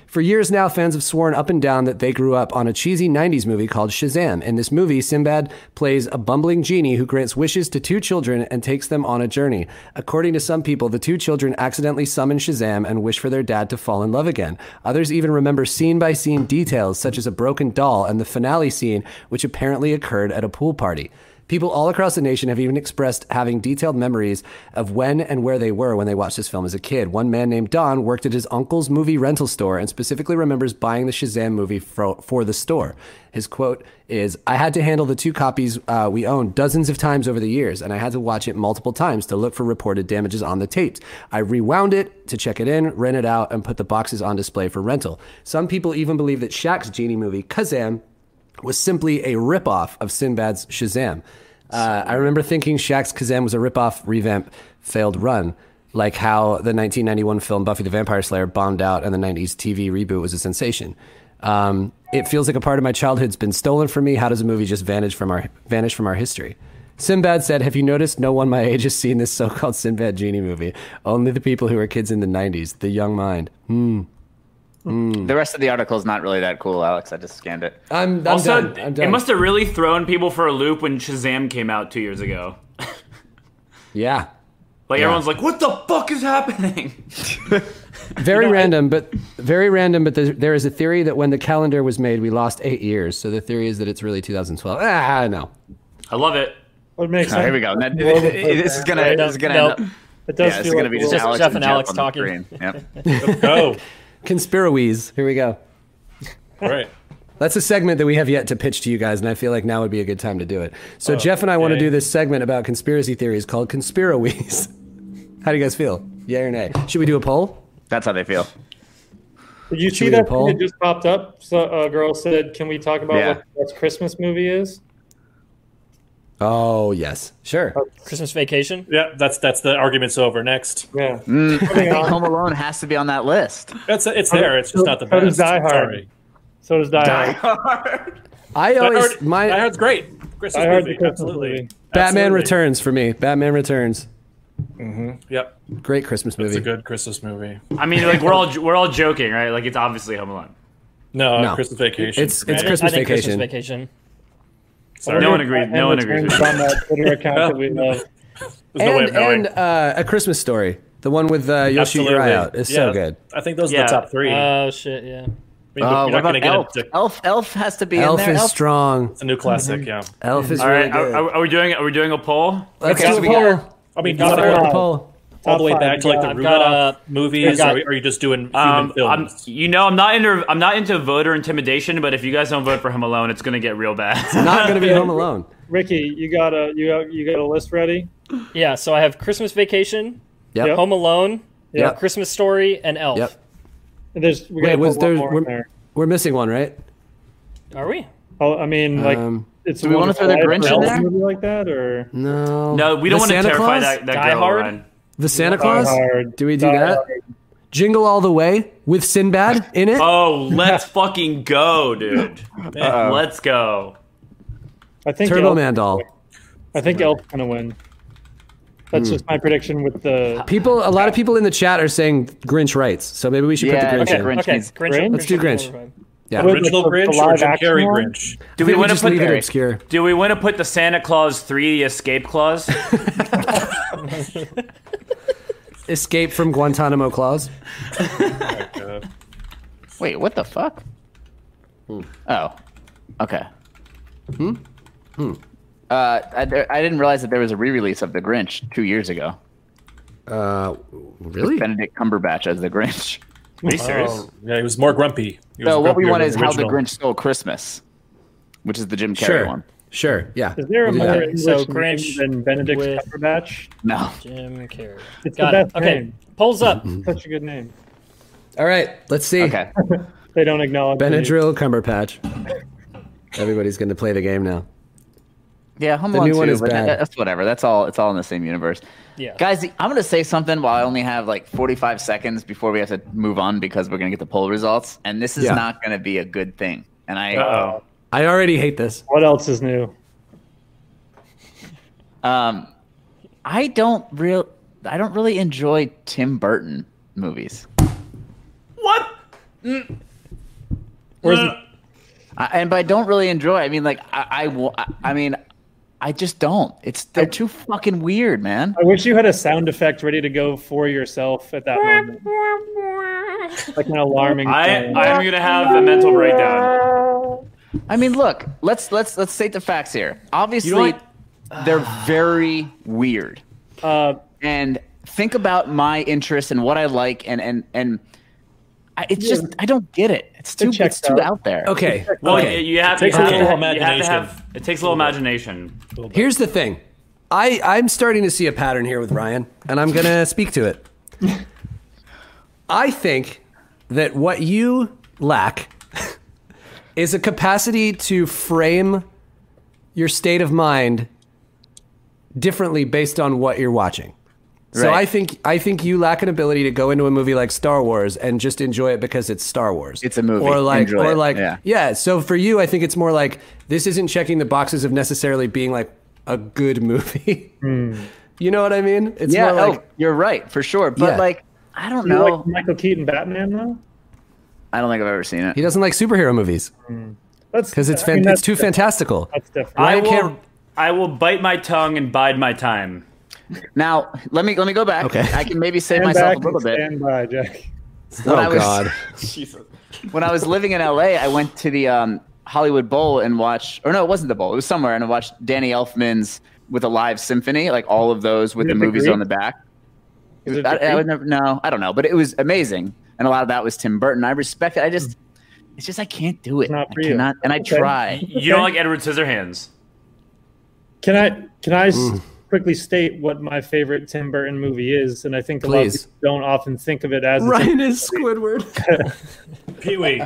For years now, fans have sworn up and down that they grew up on a cheesy 90s movie called Shazam. In this movie, Sinbad plays a bumbling genie who grants wishes to two children and takes them on a journey. According to some people, the two children accidentally summon Shazam and wish for their dad to fall in love again. Others even remember scene-by-scene details, such as a broken doll and the finale scene, which apparently occurred at a pool party. People all across the nation have even expressed having detailed memories of when and where they were when they watched this film as a kid. One man named Don worked at his uncle's movie rental store and specifically remembers buying the Shazam movie for the store. His quote is, "I had to handle the two copies we owned dozens of times over the years, and I had to watch it multiple times to look for reported damages on the tapes. I rewound it to check it in, rent it out, and put the boxes on display for rental." Some people even believe that Shaq's genie movie, Kazam, was simply a ripoff of Sinbad's Shazam. I remember thinking Shaq's Kazam was a ripoff, revamp, failed run, like how the 1991 film Buffy the Vampire Slayer bombed out and the 90s TV reboot was a sensation. It feels like a part of my childhood's been stolen from me. How does a movie just vanish from our history? Sinbad said, "Have you noticed no one my age has seen this so-called Sinbad genie movie? Only the people who were kids in the 90s. The young mind." The rest of the article is not really that cool, Alex. I just scanned it. I'm Also, done. I'm done. it must have really thrown people for a loop when Shazam came out 2 years ago. Yeah. Like, Yeah. everyone's like, what the fuck is happening? Very random, but there is a theory that when the calendar was made, we lost 8 years. So the theory is that it's really 2012. No. I love it. What makes Oh, here we go. This is gonna end up. It does Yeah, it's feel gonna like be a just little- Alex Jeff and and Alex on the talking. screen. Yep. Oh, Conspirawees. Here we go. right. That's a segment that we have yet to pitch to you guys, and I feel like now would be a good time to do it. So Jeff and I want to okay. do this segment about conspiracy theories called Conspirawees. How do you guys feel? Yay or nay? Should we do a poll? That's how they feel. Did you Should see we do a that poll? thing that just popped up? So a girl said, "Can we talk about Yeah. what the best Christmas movie is?" Oh, yes. Sure. Christmas Vacation. Yeah, that's the argument's over. Next, Yeah. I think Home Alone has to be on that list. it's there. It's just not the So does best. Die Hard. Sorry. So does Die Hard. I Die always Hard, my Die Hard's great. Christmas Die Hard's movie, a Christmas absolutely. movie. Batman Absolutely. Returns for me. Batman Returns. Yep, Great Christmas movie. it's a good Christmas movie. I mean, like, we're all joking, right? Like, it's obviously Home Alone. No, No. Christmas Vacation. It's man. Christmas I think Vacation. Christmas Vacation. Sorry. No one agrees. No one agrees with Returns on that Twitter account that we love. There's no way of knowing. And A Christmas Story. The one with Yoshi Absolutely. Uriah is so Yeah, good. I think those are Yeah. the top three. Oh shit, yeah. I mean, What you're not about going to get Elf? into Elf has to be Elf in there. is strong. it's a new classic. Yeah. Elf is All really right, good. are we doing a poll? Let's Okay, do so a we got- poll. I mean, got you it. want to Poll. go Poll. all the way Top back to like the five. I've got, Rudolph movies, got- or are you just doing human films? I'm not into voter intimidation, but if you guys don't vote for Home Alone, it's gonna get real bad. Not going to be Home Alone. Ricky, you got a list ready? Yeah, so I have Christmas Vacation, Yep. Home Alone, Yep. Christmas Story, and Elf. Yep. We gotta was put one there? more in there. We're missing one, right? Are we? Oh, I mean, like, it's. do we wanna throw the Grinch in there? Movie like that, or No. No, we don't The want to Santa terrify Claus? that Die girl. Hard? Ryan. The Santa Die Claus? Hard. Do we do Die that? Hard. Jingle All the Way with Sinbad in it? Oh, let's fucking go, dude. Let's go. I think Turbo Elf- Man doll. I think Elf's gonna win. That's just my prediction with the. A lot of people in the chat are saying Grinch writes, so maybe we should Yeah, put the Grinch okay, in. Grinch Okay, needs- Grinch. Let's do Grinch. Yeah. Wait, Original the Grinch or live Jim action Carrey one? Grinch? Do we we want to just put leave it Carrey. obscure? Do we want to put the Santa Claus 3: The Escape Clause? Escape from Guantanamo Claus? Wait, what the fuck? Oh, okay. I didn't realize that there was a re-release of The Grinch 2 years ago. Really? Benedict Cumberbatch as the Grinch. Are you serious? Oh, yeah, he was more grumpy. He was So what we grumpier want than is How the original. Grinch Stole Christmas, which is the Jim Carrey Sure. one. Sure, yeah. Is there a We'll do more that. English So name Grinch than Benedict with- Cumberbatch? No. Jim Carrey. It's Got the it. best Okay, name. polls up. Such a good name. All right, let's see. Okay. They don't acknowledge me. Benadryl Cumberpatch. Everybody's going to play the game now. Yeah, Home The Alone new 2, one is but bad. that's whatever. That's all. It's all in the same universe. Yeah. Guys, I'm going to say something while I only have like 45 seconds before we have to move on because we're going to get the poll results. And this is Yeah. not going to be a good thing. And Uh-oh. I already hate this. What else is new? I don't really enjoy Tim Burton movies. What? Where's And by don't really enjoy, I mean like I mean I just don't. They're too fucking weird, man. I wish you had a sound effect ready to go for yourself at that moment, like an alarming. I'm sound. gonna have a mental breakdown. I mean, look, let's state the facts here. Obviously, they're very weird. And think about my interests and what I like, and it's just I don't get it. It's too out there. Okay. Well, okay. you have to Takes a little have imagination. it takes a little imagination. Here's the thing. I'm starting to see a pattern here with Ryan, and I'm going to speak to it. I think that what you lack is a capacity to frame your state of mind differently based on what you're watching. So Right. I think you lack an ability to go into a movie like Star Wars and just enjoy it because it's Star Wars. It's a movie. Or like Enjoy it. yeah. So for you, I think it's more like this isn't checking the boxes of necessarily being like a good movie. You know what I mean? It's Yeah, more like you're right for sure. But Yeah. like, I don't Do you know. like Michael Keaton Batman though? I don't think I've ever seen it. he doesn't like superhero movies That's because it's I mean, it's that's too different. fantastical. That's different. Ryan I will bite my tongue and bide my time. Now, let me go back. Okay. I can maybe save Stand myself back a little and bit. Stand by, Jack. Oh I was- God. When I was living in LA, I went to the Hollywood Bowl and watched, or no, it wasn't the Bowl. It was somewhere, and I watched Danny Elfman's with a live symphony, like all of those with Is the it the movies Greek? on the back. Is it I the would never, no, I don't know, but it was amazing, and a lot of that was Tim Burton. I respect it. It's just I can't do it. Not for I you. cannot, and I Okay. try. You don't like Edward Scissorhands. Can I quickly state what my favorite Tim Burton movie is? And I think a lot of Please. people don't often think of it as a Tim Ryan is Squidward. Pee-wee.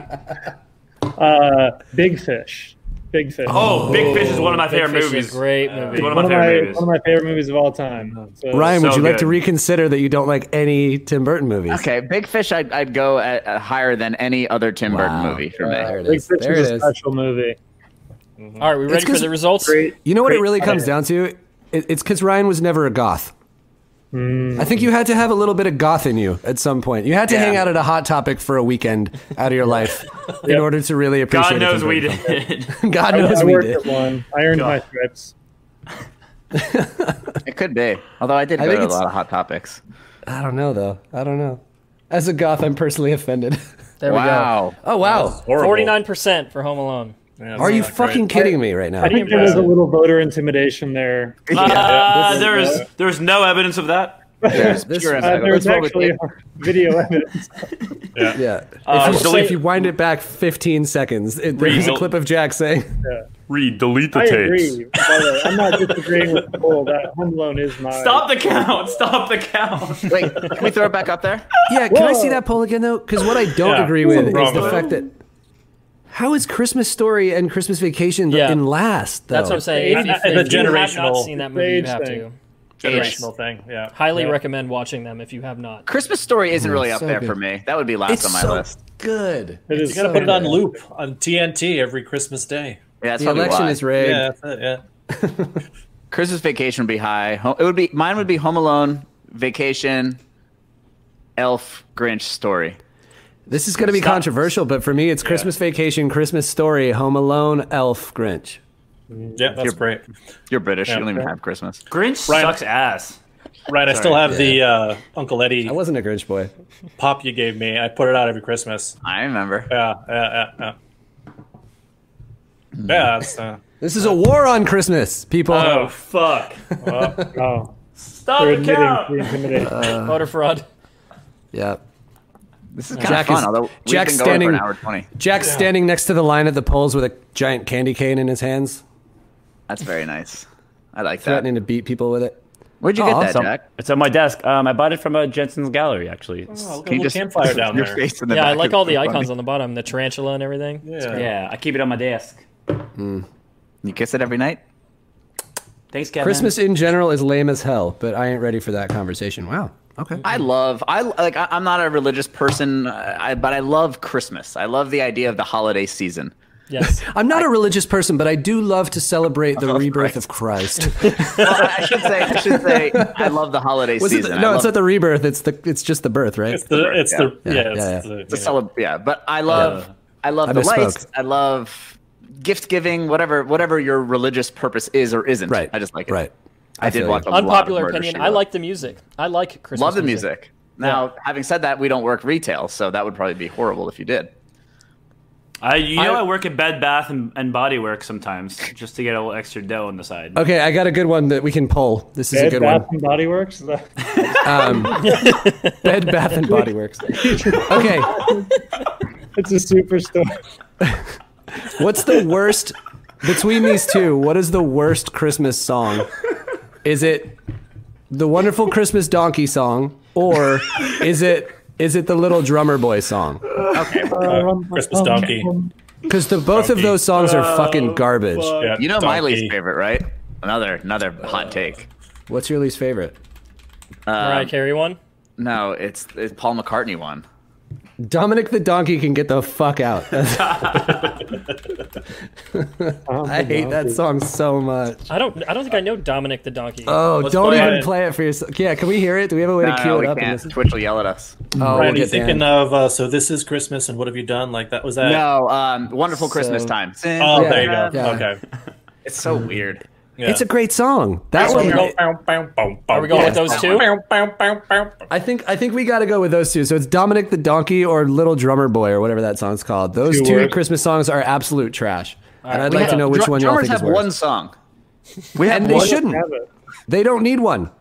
Big Fish. Big Fish. Oh, Big Fish is one of my Big favorite Fish is a movies. great movie. It's one of one my of favorite my movies. one of my favorite movies of all time. So, Ryan, would So you like good. to reconsider that you don't like any Tim Burton movies? Okay, Big Fish, I'd go at higher than any other Tim Burton Wow. movie for me. There it Big is. Fish There is it a is. special movie. All right, we ready for 'cause- the results? Great. You know what it great really comes title. down to? It's because Ryan was never a goth. I think you had to have a little bit of goth in you at some point. You had to Yeah. hang out at a Hot Topic for a weekend out of your life in order to really appreciate God knows Tim we Burton did. film. God I knows we worked did. at one. I earned my stripes. It could be. Although I did I go think to a it's- lot of Hot Topics. I don't know, though. I don't know. As a goth, I'm personally offended. There we go. Oh, wow. 49% for Home Alone. Yeah, Are you that's not fucking great. kidding me right now? I think there was a little voter intimidation there. There's no evidence of that. This- There's actually video evidence. Yeah. So If you wind it back 15 seconds, there's a clip of Jack saying, Reid, delete the I tapes. agree. By the way, I'm not disagreeing with Cole that Home Alone is my. Stop the count. Stop the count. Wait, can we throw it back up there? yeah, can I see that poll again, though? Because what I don't Yeah, agree what's with the is problem the with fact that how is Christmas Story and Christmas Vacation Yeah. in last, though? That's what I'm saying. If you have not generational seen that movie, you have to. Generational thing. Yeah. Highly recommend watching them if you have not. Christmas Story isn't really up so there good. for me. That would be last It's on my so list. good. It is You gotta so put it on good. loop on TNT every Christmas day. Yeah, that's The probably election why. is rigged. Yeah, that's it. Yeah. Christmas Vacation would be high. Mine would be Home Alone, Vacation, Elf, Grinch, Story. This is going to be controversial, but for me, it's Christmas Vacation, Christmas Story, Home Alone, Elf, Grinch. Yeah, that's great. You're British. Yeah. You don't even have Christmas. Grinch Ryan- sucks ass. Right, I still have the Uncle Eddie I wasn't a Grinch boy. pop you gave me. I put it out every Christmas. I remember. Yeah. Yeah, that's, This is a war on Christmas, people. Oh, fuck. Oh, Stop they're the admitting count. the intimidation. Voter fraud. Yeah. This is kind Jack of is- fun, although we've Jack's been going standing- for an hour 20. Jack's standing next to the line at the polls with a giant candy cane in his hands, That's very nice. I like that. threatening to beat people with it. Where'd you get that, Jack? It's on my desk. I bought it from a Jensen's Gallery, actually. look at Can a you little just campfire down your there. face in the Yeah, I back like is all the so icons funny. on the bottom, the tarantula and everything. Yeah. Yeah, I keep it on my desk. You kiss it every night? Thanks, Kevin. Christmas in general is lame as hell, but I ain't ready for that conversation. Wow. Okay. I'm not a religious person, but I love Christmas. I love the idea of the holiday season. Yes. I'm not a religious person, but I do love to celebrate the rebirth of Christ. Well, I should say I love the holiday Was it season. no, it's not the rebirth. It's just the birth, right? It's the But I love I the misspoke. lights. I love gift giving, whatever your religious purpose is or isn't. Right. I just like it. Right. I did feel watch you. a lot of Unpopular Murder, opinion. She I Wrote. like the music. I like Christmas. Love the music. Now, having said that, we don't work retail, so that would probably be horrible if you did. I work at Bed Bath and Body Works sometimes just to get a little extra dough on the side. Okay, I got a good one that we can pull. This is a Bed good Bath one. and Body Works. Bed Bath and Body Works. Okay, It's a superstore. what's the worst between these two? What is the worst Christmas song? Is it the Wonderful Christmas Donkey song, or is it the Little Drummer Boy song? Christmas Donkey. Because both of those songs are fucking garbage. Yeah, You know my Donkey. least favorite, right? Another hot take. What's your least favorite? Mariah Carey one. No, it's Paul McCartney one. Dominic the Donkey can get the fuck out. I hate that song so much. I don't think I know Dominic the Donkey. Oh, Let's don't play even it. play it for yourself. Yeah, can we hear it? Do we have a way to cue No, it we up? And can't. listen? Twitch will yell at us. Oh, Ryan, we'll are you get thinking Dan. of So This Is Christmas and What Have You Done? Like that was that? No, Wonderful Christmas So- Time. Oh, Yeah, there you go. yeah. Okay. It's so weird. Yeah. It's a great song. That Are one. we going with those two? I think we got to go with those two. So it's Dominic the Donkey or Little Drummer Boy or whatever that song's called. Those Two two words. Christmas songs are absolute trash. And I'd like to know which one y'all Drummers think is have worse. one song. We have And they one. shouldn't. Have it. They don't need one.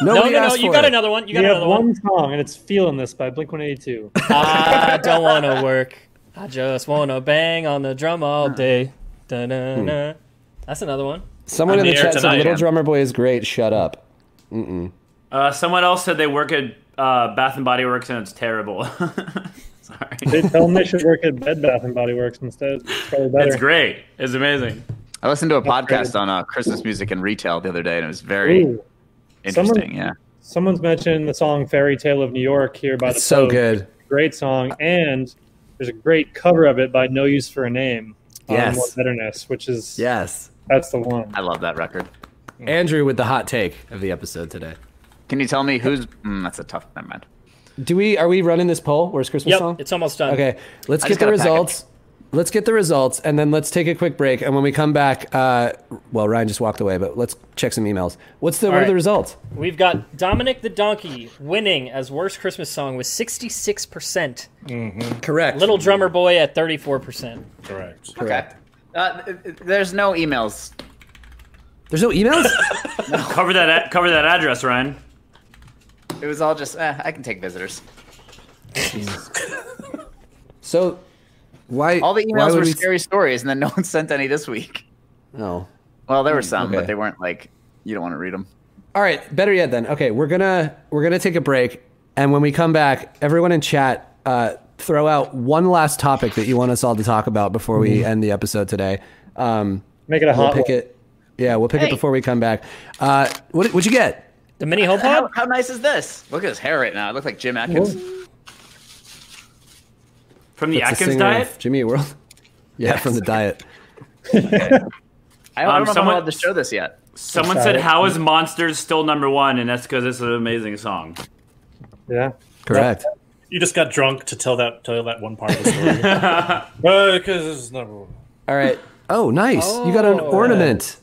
No, Nobody no, no. asked You for got it. another one. You You got have another one. one song, and it's "Feeling This" by Blink-182. I don't want to work. I just want to bang on the drum all day. Da-na-na. That's another one. Someone On in the the air chat said tonight, Little man. Drummer Boy is great. Shut up. Someone else said they work at Bath and Body Works and it's terrible. Sorry. They tell them they should work at Bed Bath and Body Works instead. It's probably better. It's great. It's amazing. I listened to a podcast on Christmas music and retail the other day, and it was very Ooh. interesting. Yeah. Someone's mentioned the song "Fairy Tale of New York" here by the It's so Pogues. good. Great song, and there's a great cover of it by No Use for a Name. Yes. More Bitterness, which is Yes. that's the one. I love that record. Andrew with the hot take of the episode today. Can you tell me who's? That's a tough. Never mind. Are we running this poll? Where's Christmas Yep, song? it's almost done. Okay, let's I get just the got a packet. results. let's get the results, and then let's take a quick break. And when we come back, well, Ryan just walked away, but let's check some emails. What are the results? We've got Dominic the Donkey winning as worst Christmas song with 66%. Correct. Little Drummer Boy at 34%. Correct. Okay. There's no emails. There's no emails? Cover that address, Ryan. It was all just, I can take visitors. So, why? All the emails were scary stories, and then no one sent any this week. No. Well, there were some, Okay. but they weren't like, you don't want to read them. All right, better yet then. Okay, we're gonna take a break, and when we come back, everyone in chat, throw out one last topic that you want us all to talk about before we end the episode today. Make it a hot We'll pick one. it. Yeah, we'll pick it before we come back. What'd you get? The mini HomePod? How nice is this? Look at his hair right now. I look like Jim Atkins. From the That's Atkins singer of diet? Jimmy Eat World. Yeah, from the diet. I don't know if I'm someone- allowed to show this yet. Someone said, "How is Monsters still #1?" And that's because it's an amazing song. Yeah. Correct. You just got drunk to tell that one part of the story. Because this is number one. All right. Oh, nice. You got an ornament.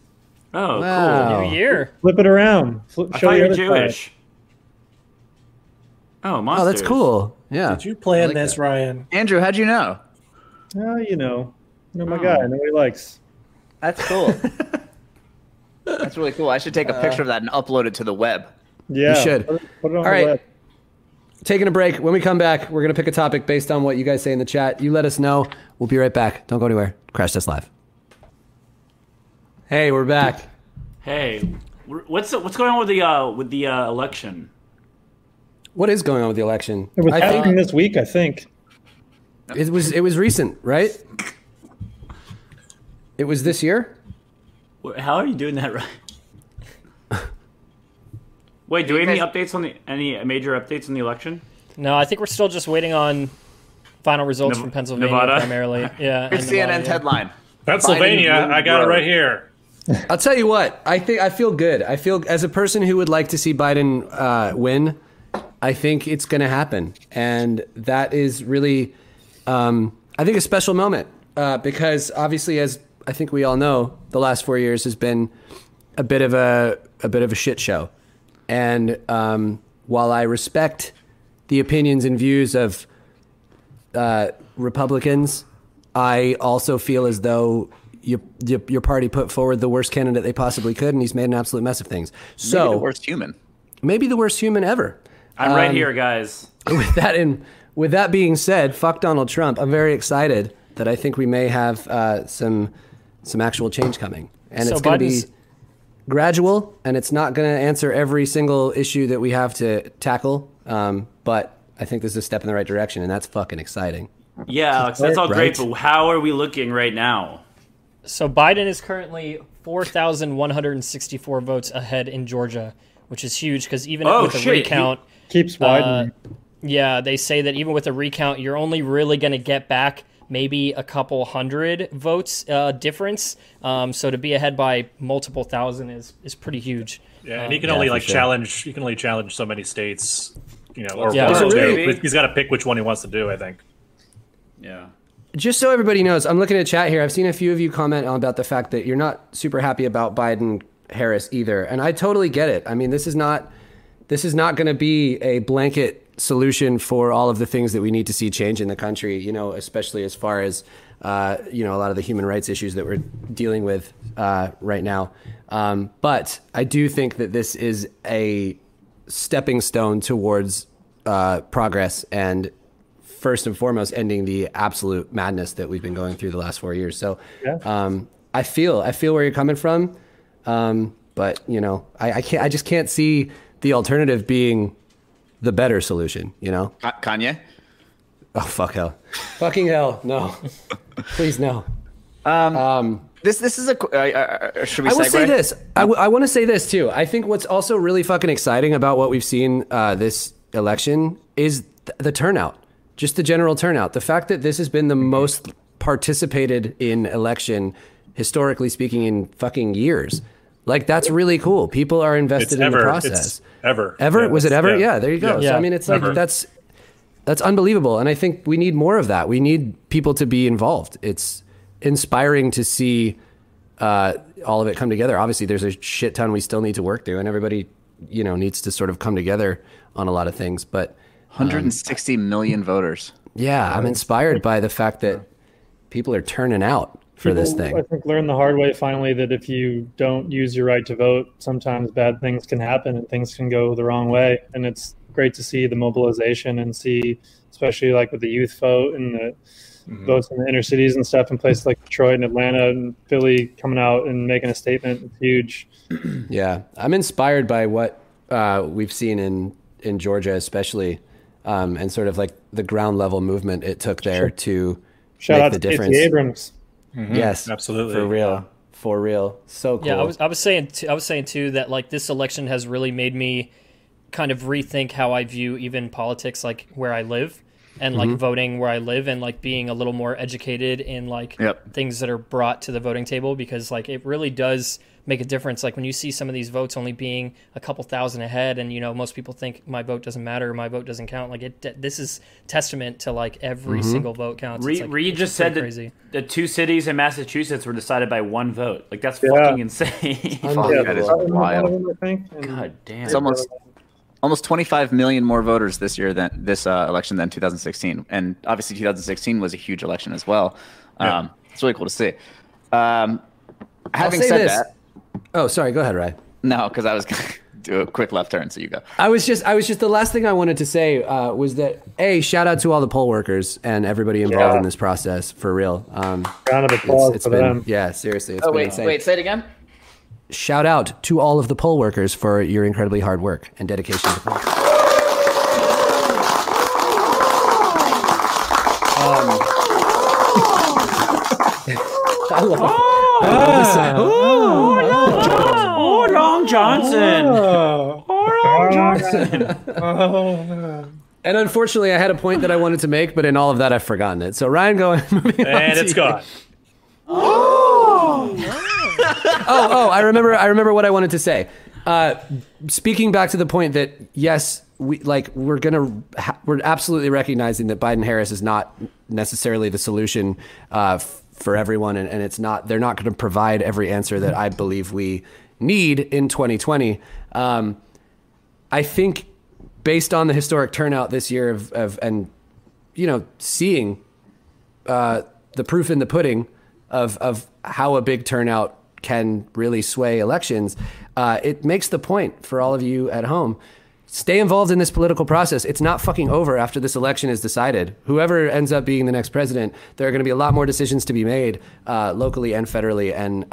Oh, Wow. New year. Flip it around. cool. I Show thought the you're other side. Jewish. Oh, Monsters. Oh, that's cool. Yeah. Did you plan like this, that. Ryan? Andrew, how'd you know? Oh, you know my guy. I know what he likes. That's cool. That's really cool. I should take a picture of that and upload it to the web. Yeah. You should. Put it on All the right. web. Taking a break. When we come back, we're going to pick a topic based on what you guys say in the chat. You let us know. We'll be right back. Don't go anywhere. Crash Test Live. Hey, we're back. Hey, what's going on with the election? What is going on with the election? It was I happening think this week, I think. it was recent, right? It was this year? How are you doing that right? Wait, do we have any major updates on the election? No, I think we're still just waiting on final results from Pennsylvania Nevada? primarily. Yeah. Here's and Nevada, CNN's yeah. headline. Pennsylvania, Biden I got it wrote. right here. I'll tell you what. I feel good. I feel, as a person who would like to see Biden win, I think it's going to happen, and that is really, I think, a special moment because obviously, as I think we all know, the last 4 years has been a bit of a shit show, and while I respect the opinions and views of Republicans, I also feel as though your party put forward the worst candidate they possibly could, and he's made an absolute mess of things. So Maybe the worst human. Maybe the worst human ever. I'm right here, guys. With that being said, fuck Donald Trump. I'm very excited that I think we may have some actual change coming, and So it's going to be Biden's- gradual, and it's not going to answer every single issue that we have to tackle. But I think this is a step in the right direction, and that's fucking exciting. Yeah, Alex, that's all great, Right. but how are we looking right now? So Biden is currently 4,164 votes ahead in Georgia, which is huge because even with a shit. recount, Keeps widening. yeah, they say that even with a recount, you're only really going to get back maybe a couple hundred votes difference. So to be ahead by multiple thousand is pretty huge. Yeah, and he can only for like sure. challenge. He can only challenge so many states, or Yeah. one Is or it two. really? He's got to pick which one he wants to do. I think. Yeah. Just so everybody knows, I'm looking at chat here. I've seen a few of you comment about the fact that you're not super happy about Biden-Harris either, and I totally get it. I mean, this is not going to be a blanket solution for all of the things that we need to see change in the country. Especially as far as a lot of the human rights issues that we're dealing with right now. But I do think that this is a stepping stone towards progress and, first and foremost, ending the absolute madness that we've been going through the last 4 years. So I feel where you're coming from. But I just can't see the alternative being the better solution, Kanye? Oh, fuck hell. Fucking hell. No, please. No. This is a. Should we I will segue? say this. I want to say this too. I think what's also really fucking exciting about what we've seen this election is the turnout. Just the general turnout. The fact that this has been the most participated in election, historically speaking, in fucking years. Like, that's really cool. People are invested in the process. It's ever. Ever? Yeah, Was it ever? yeah. Yeah, there you go. Yeah. So, I mean, it's like, Ever. That's unbelievable. And I think we need more of that. We need people to be involved. It's inspiring to see all of it come together. Obviously, there's a shit ton we still need to work through, and everybody, needs to sort of come together on a lot of things. But 160 million voters. Yeah, I'm inspired by the fact that people are turning out for this thing. I think learn the hard way finally that if you don't use your right to vote, sometimes bad things can happen and things can go the wrong way. And it's great to see the mobilization and see, especially like with the youth vote and the votes in the inner cities and stuff in places like Detroit and Atlanta and Philly coming out and making a statement. It's huge. Yeah, I'm inspired by what we've seen in Georgia, especially, and sort of like the ground level movement it took there to Shout make out the to difference. Stacey Abrams. Yes, absolutely, for real, so cool. Yeah, I was saying too that like this election has really made me kind of rethink how I view even politics, like where I live and like voting where I live, and like being a little more educated in like things that are brought to the voting table, because like it really does make a difference. Like when you see some of these votes only being a couple thousand ahead, and most people think my vote doesn't matter, my vote doesn't count. Like this is testament to like every single vote counts. Reid just said that the 2 cities in Massachusetts were decided by 1 vote. Like that's fucking insane. That is wild. God damn. It's almost 25 million more voters this year than this election than 2016, and obviously 2016 was a huge election as well. It's really cool to see. Having said that, oh, sorry, go ahead, Reid. no, because I was going to do a quick left turn, so you go. I was just the last thing I wanted to say was that shout out to all the poll workers and everybody involved in this process, for real. Round of applause for them. Yeah, seriously, it's been insane. Wait, say it again. Shout out to all of the poll workers for your incredibly hard work and dedication to polls. I love Long Johnson. And unfortunately, I had a point that I wanted to make, but in all of that, I've forgotten it. So Ryan, moving on. And it's gone. I remember what I wanted to say. Speaking back to the point that yes, we're absolutely recognizing that Biden-Harris is not necessarily the solution for everyone, and they're not going to provide every answer that I believe we need in 2020. I think based on the historic turnout this year and seeing the proof in the pudding of how a big turnout can really sway elections, it makes the point for all of you at home. Stay involved in this political process. It's not fucking over after this election is decided. Whoever ends up being the next president, there are going to be a lot more decisions to be made locally and federally. And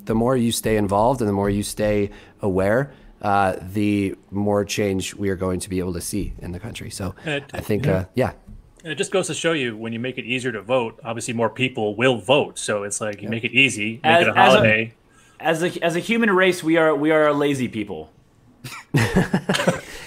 the more you stay involved and the more you stay aware, the more change we are going to be able to see in the country. So I think, It just goes to show you, when you make it easier to vote, obviously more people will vote. So it's like you make it easy, make it a holiday. As a human race, we are lazy people.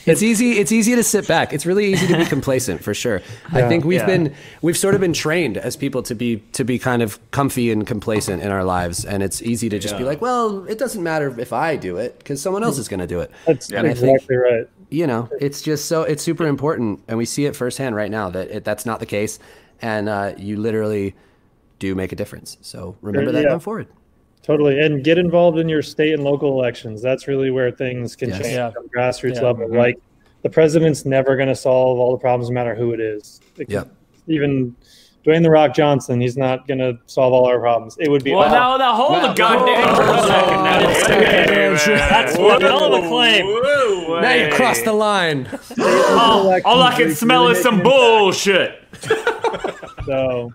It's easy to sit back. It's really easy to be complacent, for sure. I think we've sort of been trained as people to be kind of comfy and complacent in our lives, and it's easy to just be like, well, it doesn't matter if I do it because someone else is going to do it. That's exactly right. It's just it's super important, and we see it firsthand right now that that's not the case, and you literally do make a difference. So remember that going forward. Totally. And get involved in your state and local elections. That's really where things can change on the grassroots level. Like, the president's never going to solve all the problems, no matter who it is. Even Dwayne "The Rock" Johnson, he's not going to solve all our problems. It would be hold the goddamn for a second. That's one hell of a claim. Now you crossed the line. All I can smell is some bullshit. So,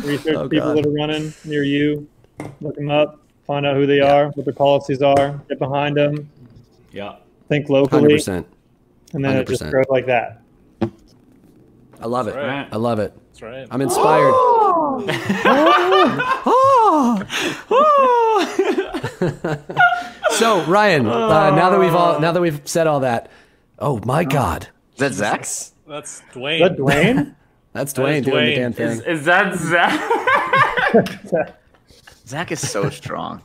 research people that are running near you. Look them up, find out who they are, what their policies are, get behind them. Yeah. Think locally. 100%. And then 100%. It just grows like that. I love it. Right. I love it. That's right. I'm inspired. So Ryan, now that we've said all that, oh my God. Is that Zach? That's Dwayne. Is that Dwayne? That's Dwayne doing the damn thing. Is that Zach? Zach is so strong.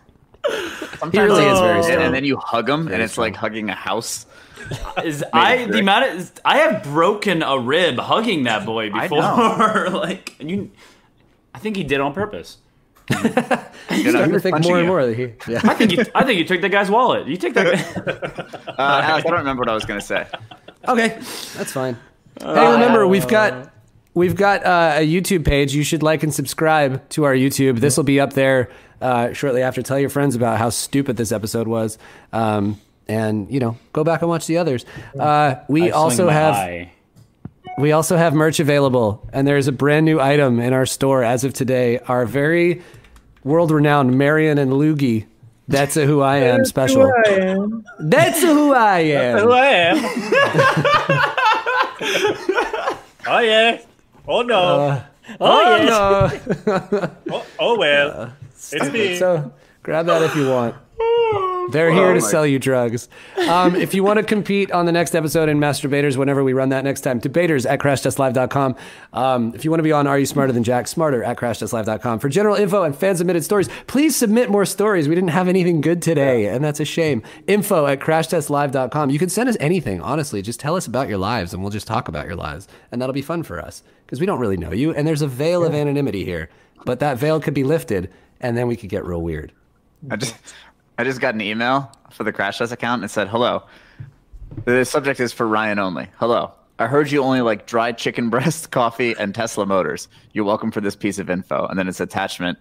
He really is very strong. And then you hug him, and it's like hugging a house. I have broken a rib hugging that boy before. I think he did on purpose. I'm starting to think more and more. Yeah. I think you took that guy's wallet. You take that. Alex, I don't remember what I was going to say. Okay, that's fine. Hey, remember we've got a YouTube page. You should like and subscribe to our YouTube. This will be up there shortly after. Tell your friends about how stupid this episode was, and go back and watch the others. We also have merch available, and there's a brand new item in our store as of today. Our very world-renowned Marion and Loogie. That's a Who I Am special. That's a Who I Am. That's who I am. Oh yeah. Oh no. Oh well. It's me. So grab that if you want. They're here to sell you drugs. If you want to compete on the next episode in Masturbators, whenever we run that next time, debaters at crashtestlive.com. If you want to be on Are You Smarter Than Jack? Smarter at crashtestlive.com. For general info and fan-submitted stories, please submit more stories. We didn't have anything good today, and that's a shame. Info at crashtestlive.com. You can send us anything, honestly. Just tell us about your lives, and we'll just talk about your lives. And that'll be fun for us, because we don't really know you, and there's a veil of anonymity here. But that veil could be lifted, and then we could get real weird. I just got an email for the Crash Test account and it said, hello. The subject is for Ryan only. Hello. I heard you only like dried chicken breast, coffee, and Tesla motors. You're welcome for this piece of info. And then its attachment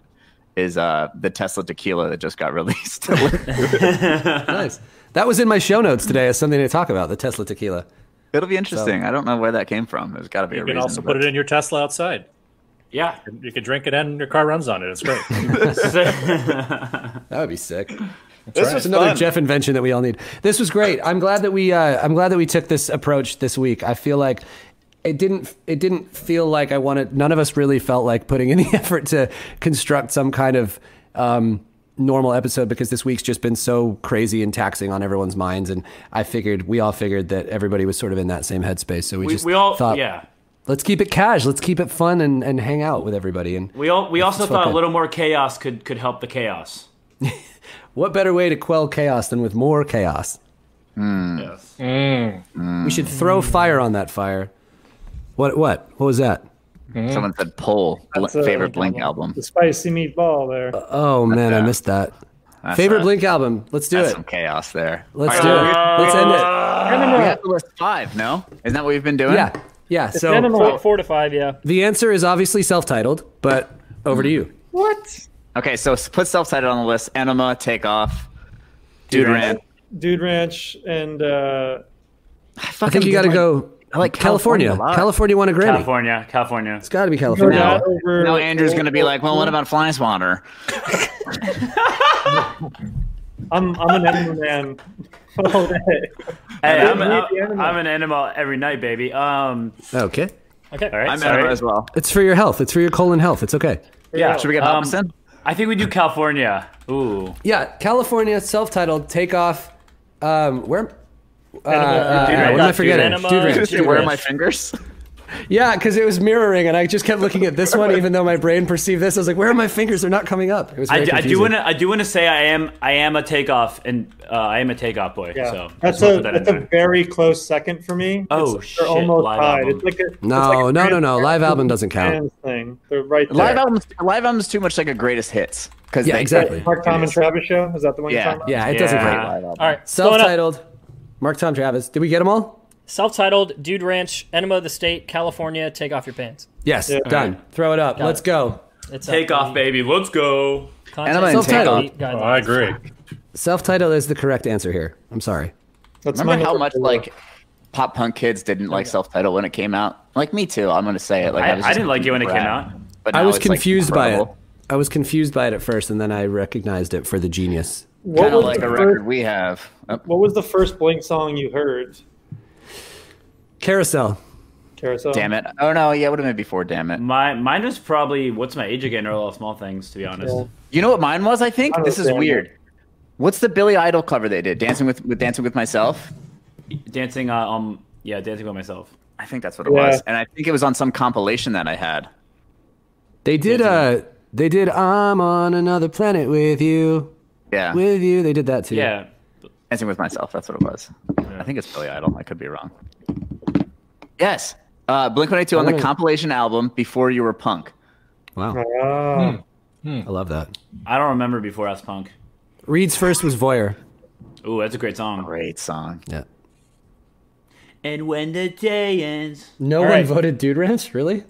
is the Tesla tequila that just got released. Nice. That was in my show notes today as something to talk about, the Tesla tequila. It'll be interesting. I don't know where that came from. There's got to be a reason. You can also put it in your Tesla outside. Yeah. You can drink it and your car runs on it. It's great. That would be sick. This It's was another fun. Jeff invention that we all need. This was great. I'm glad that we took this approach this week. I feel like it didn't feel like none of us really felt like putting any effort to construct some kind of normal episode, because this week's just been so crazy and taxing on everyone's minds, and we all figured that everybody was sort of in that same headspace. So we all thought, yeah. Let's keep it cash. Let's keep it fun and hang out with everybody. And we also thought a little more chaos could help the chaos. What better way to quell chaos than with more chaos? Yes. We should throw fire on that fire. What was that? Someone said Poll, favorite Blink album. The spicy meatball there. Oh man, I missed that. Favorite Blink album. Let's do That's it. some chaos there. Let's do it. Let's end it. We have to list 5, no? Isn't that what we've been doing? Yeah. So 4 to 5, yeah. the answer is obviously self-titled, but over to you. What? Okay, so put self-titled on the list. Enema, Take Off, Dude Ranch. Dude Ranch and I think you got to go. I like California. California won a Grammy. California. It's got to be California. Now Andrew's going to be like, well, what about Fly Swatter? I'm an Enema man. All day. Hey, I'm an animal every night, baby. Okay. Okay. All right. I'm Enema as well. It's for your health. It's for your colon health. It's okay. Yeah. Should we get Hobson? I think we do California. Ooh. Yeah, California, self-titled, Take Off. What Ranch. am I forgetting? Enema. Dude Ranch. Where are my fingers? Yeah, because it was mirroring, and I just kept looking at this one, even though my brain perceived this. I was like, "Where are my fingers? They're not coming up." It was very confusing. I do want to say I am a takeoff, and I am a takeoff boy. Yeah. So That's I'll put that in a there. very close second for me. Oh, They're almost live tied. album. It's like a No. Live album doesn't count. Fans thing. They're right there. Live album's too much like a greatest hits. Yeah, exactly. Mark Tom and Travis show. Is that the one you're talking about? Yeah, it doesn't Yeah. count. All right. Self-titled, Mark, Tom, Travis. Did we get them all? Self-titled, Dude Ranch, Enema of the State, California, Take Off Your Pants. Yes, Yeah. done. Throw it up. Let's go. It's Take off, baby. Let's go. Enema and Self-titled. Oh, I agree. Self-titled is the correct answer here. I'm sorry. That's Remember my how number much 4. like pop punk kids didn't like self-titled when it came out? Like me too. I'm gonna say it. Like I didn't like it when it came out. But I now was it's, like, confused by it. incredible. I was confused by it at first, and then I recognized it for the genius. What Kind of was like the a first- record we have. Oh, What was the first Blink song you heard? Carousel. Carousel. damn it. Oh no, yeah, it would have been before. Damn it. Mine was probably What's My Age Again or All Small Things, to be honest. Yeah. You know what mine was? I think this is Understand. weird. What's the Billy Idol cover they did? Dancing with Myself. Dancing Dancing with Myself. I think that's what it Yeah. was, and I think it was on some compilation that I had. They did. I'm on another planet with you. Yeah, With you. They did that too. Yeah. Dancing with Myself. That's what it was. I think it's Billy Idol. I could be wrong. Yes. Blink-182 on the compilation album Before You Were Punk. Wow. I love that. I don't remember Before I Was Punk. Reid's first was Voyeur. Ooh, that's a great song. Great song. Yeah. And when the day ends. No one voted Dude Ranch? Really?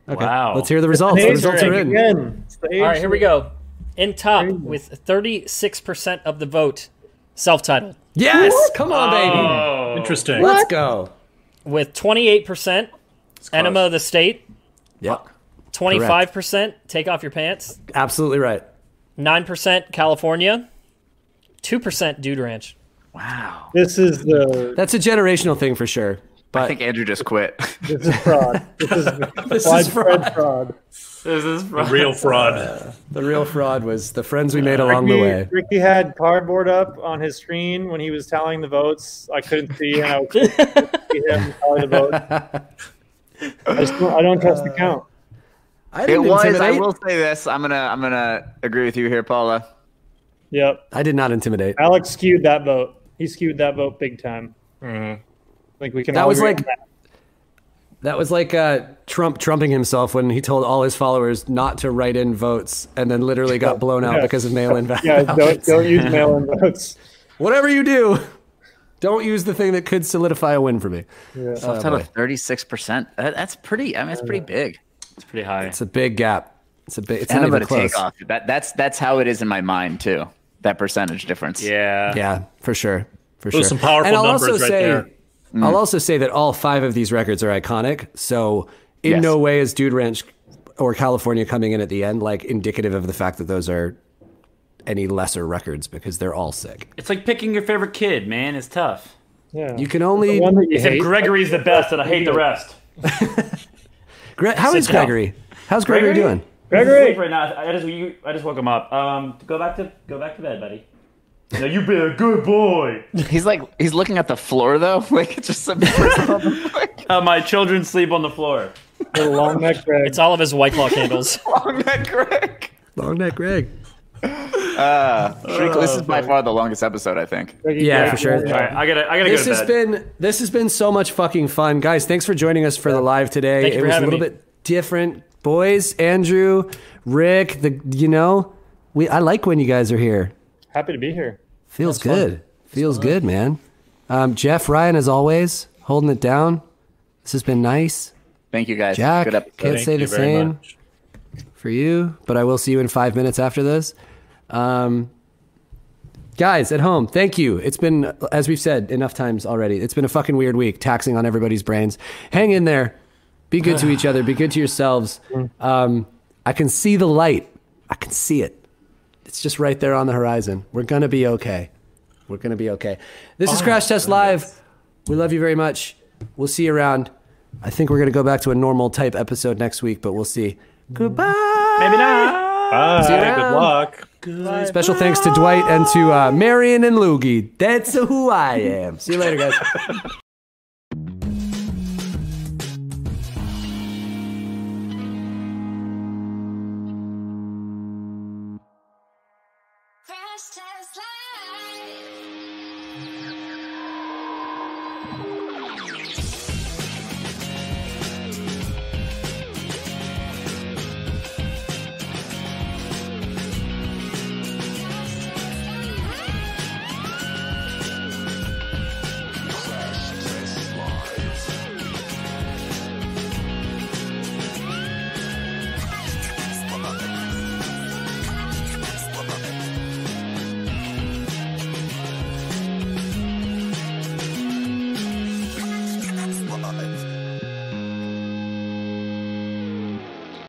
Okay. Wow. Let's hear the results. The results are in. Again. All right, here we go. In top with 36% of the vote, self-titled. Yes! Come on, baby. Oh. Interesting. Let's go. With 28%, Enema of the State. Yep. 25%, Take Off Your Pants. Absolutely right. 9%, California. 2%, Dude Ranch. Wow. This is That's a generational thing for sure. But I think Andrew just quit. this is fraud. This is widespread fraud. This is Real fraud. the real fraud was the friends we made along the way. Ricky had cardboard up on his screen when he was tallying the votes. I couldn't see him. I couldn't see him tally the votes. I don't trust the count. I It didn't was. I intimidate. will say this. I'm gonna agree with you here, Paula. Yep. I did not intimidate. Alex skewed that vote. He skewed that vote big time. I think we can. That all was agree like on that. that was like Trump trumping himself when he told all his followers not to write in votes and then literally got blown out because of mail-in Yeah, ballots. don't use mail-in votes. Whatever you do, don't use the thing that could solidify a win for me. Yeah. Self-titled 36%. That's pretty. I mean, it's pretty big. It's pretty high. It's a big gap. It's a big. It's And not I'm even gonna close. take off. That's how it is in my mind too. That percentage difference. Yeah. Yeah, for sure. For Those sure. some powerful and I'll numbers also right say, there. I'll also say that all 5 of these records are iconic. So in Yes. no way is Dude Ranch or California coming in at the end like indicative of the fact that those are any lesser records because they're all sick. It's like picking your favorite kid, man. It's tough. Yeah. You can only. The one that you Except hate. Gregory's the best, and I hate the rest. How is Gregory? How's Gregory doing? Gregory. He's asleep right now. I just woke him up. Go back to bed, buddy. No, you be a good boy. He's looking at the floor though, like it's just some person on the floor. My children sleep on the floor. The long neck Greg. It's all of his White Claw candles. Long neck Greg. Long neck Greg. This is by far the longest episode, I think. Yeah, for sure. All right, I gotta This go to bed. this has been so much fucking fun, guys. Thanks for joining us for the live today. Thank you It for was a having little me. bit different, boys. Andrew, Rick, I like when you guys are here. Happy to be here. Feels good. Feels good, man. Jeff, Ryan, as always, holding it down. This has been nice. Thank you guys. Jack, Good episode. can't say the you very same much. for you, but I will see you in 5 minutes after this. Guys at home, thank you. It's been, as we've said enough times already, it's been a fucking weird week, taxing on everybody's brains. Hang in there. Be good to each other. Be good to yourselves. I can see the light. I can see it. It's just right there on the horizon. We're going to be okay. We're going to be okay. This is Crash Test Live. We love you very much. We'll see you around. I think we're going to go back to a normal type episode next week, but we'll see. Goodbye. Maybe not. Bye. See you Good around. luck. Special thanks to Dwight and to Marion and Loogie. That's who I am. See you later, guys. Crash Test Live.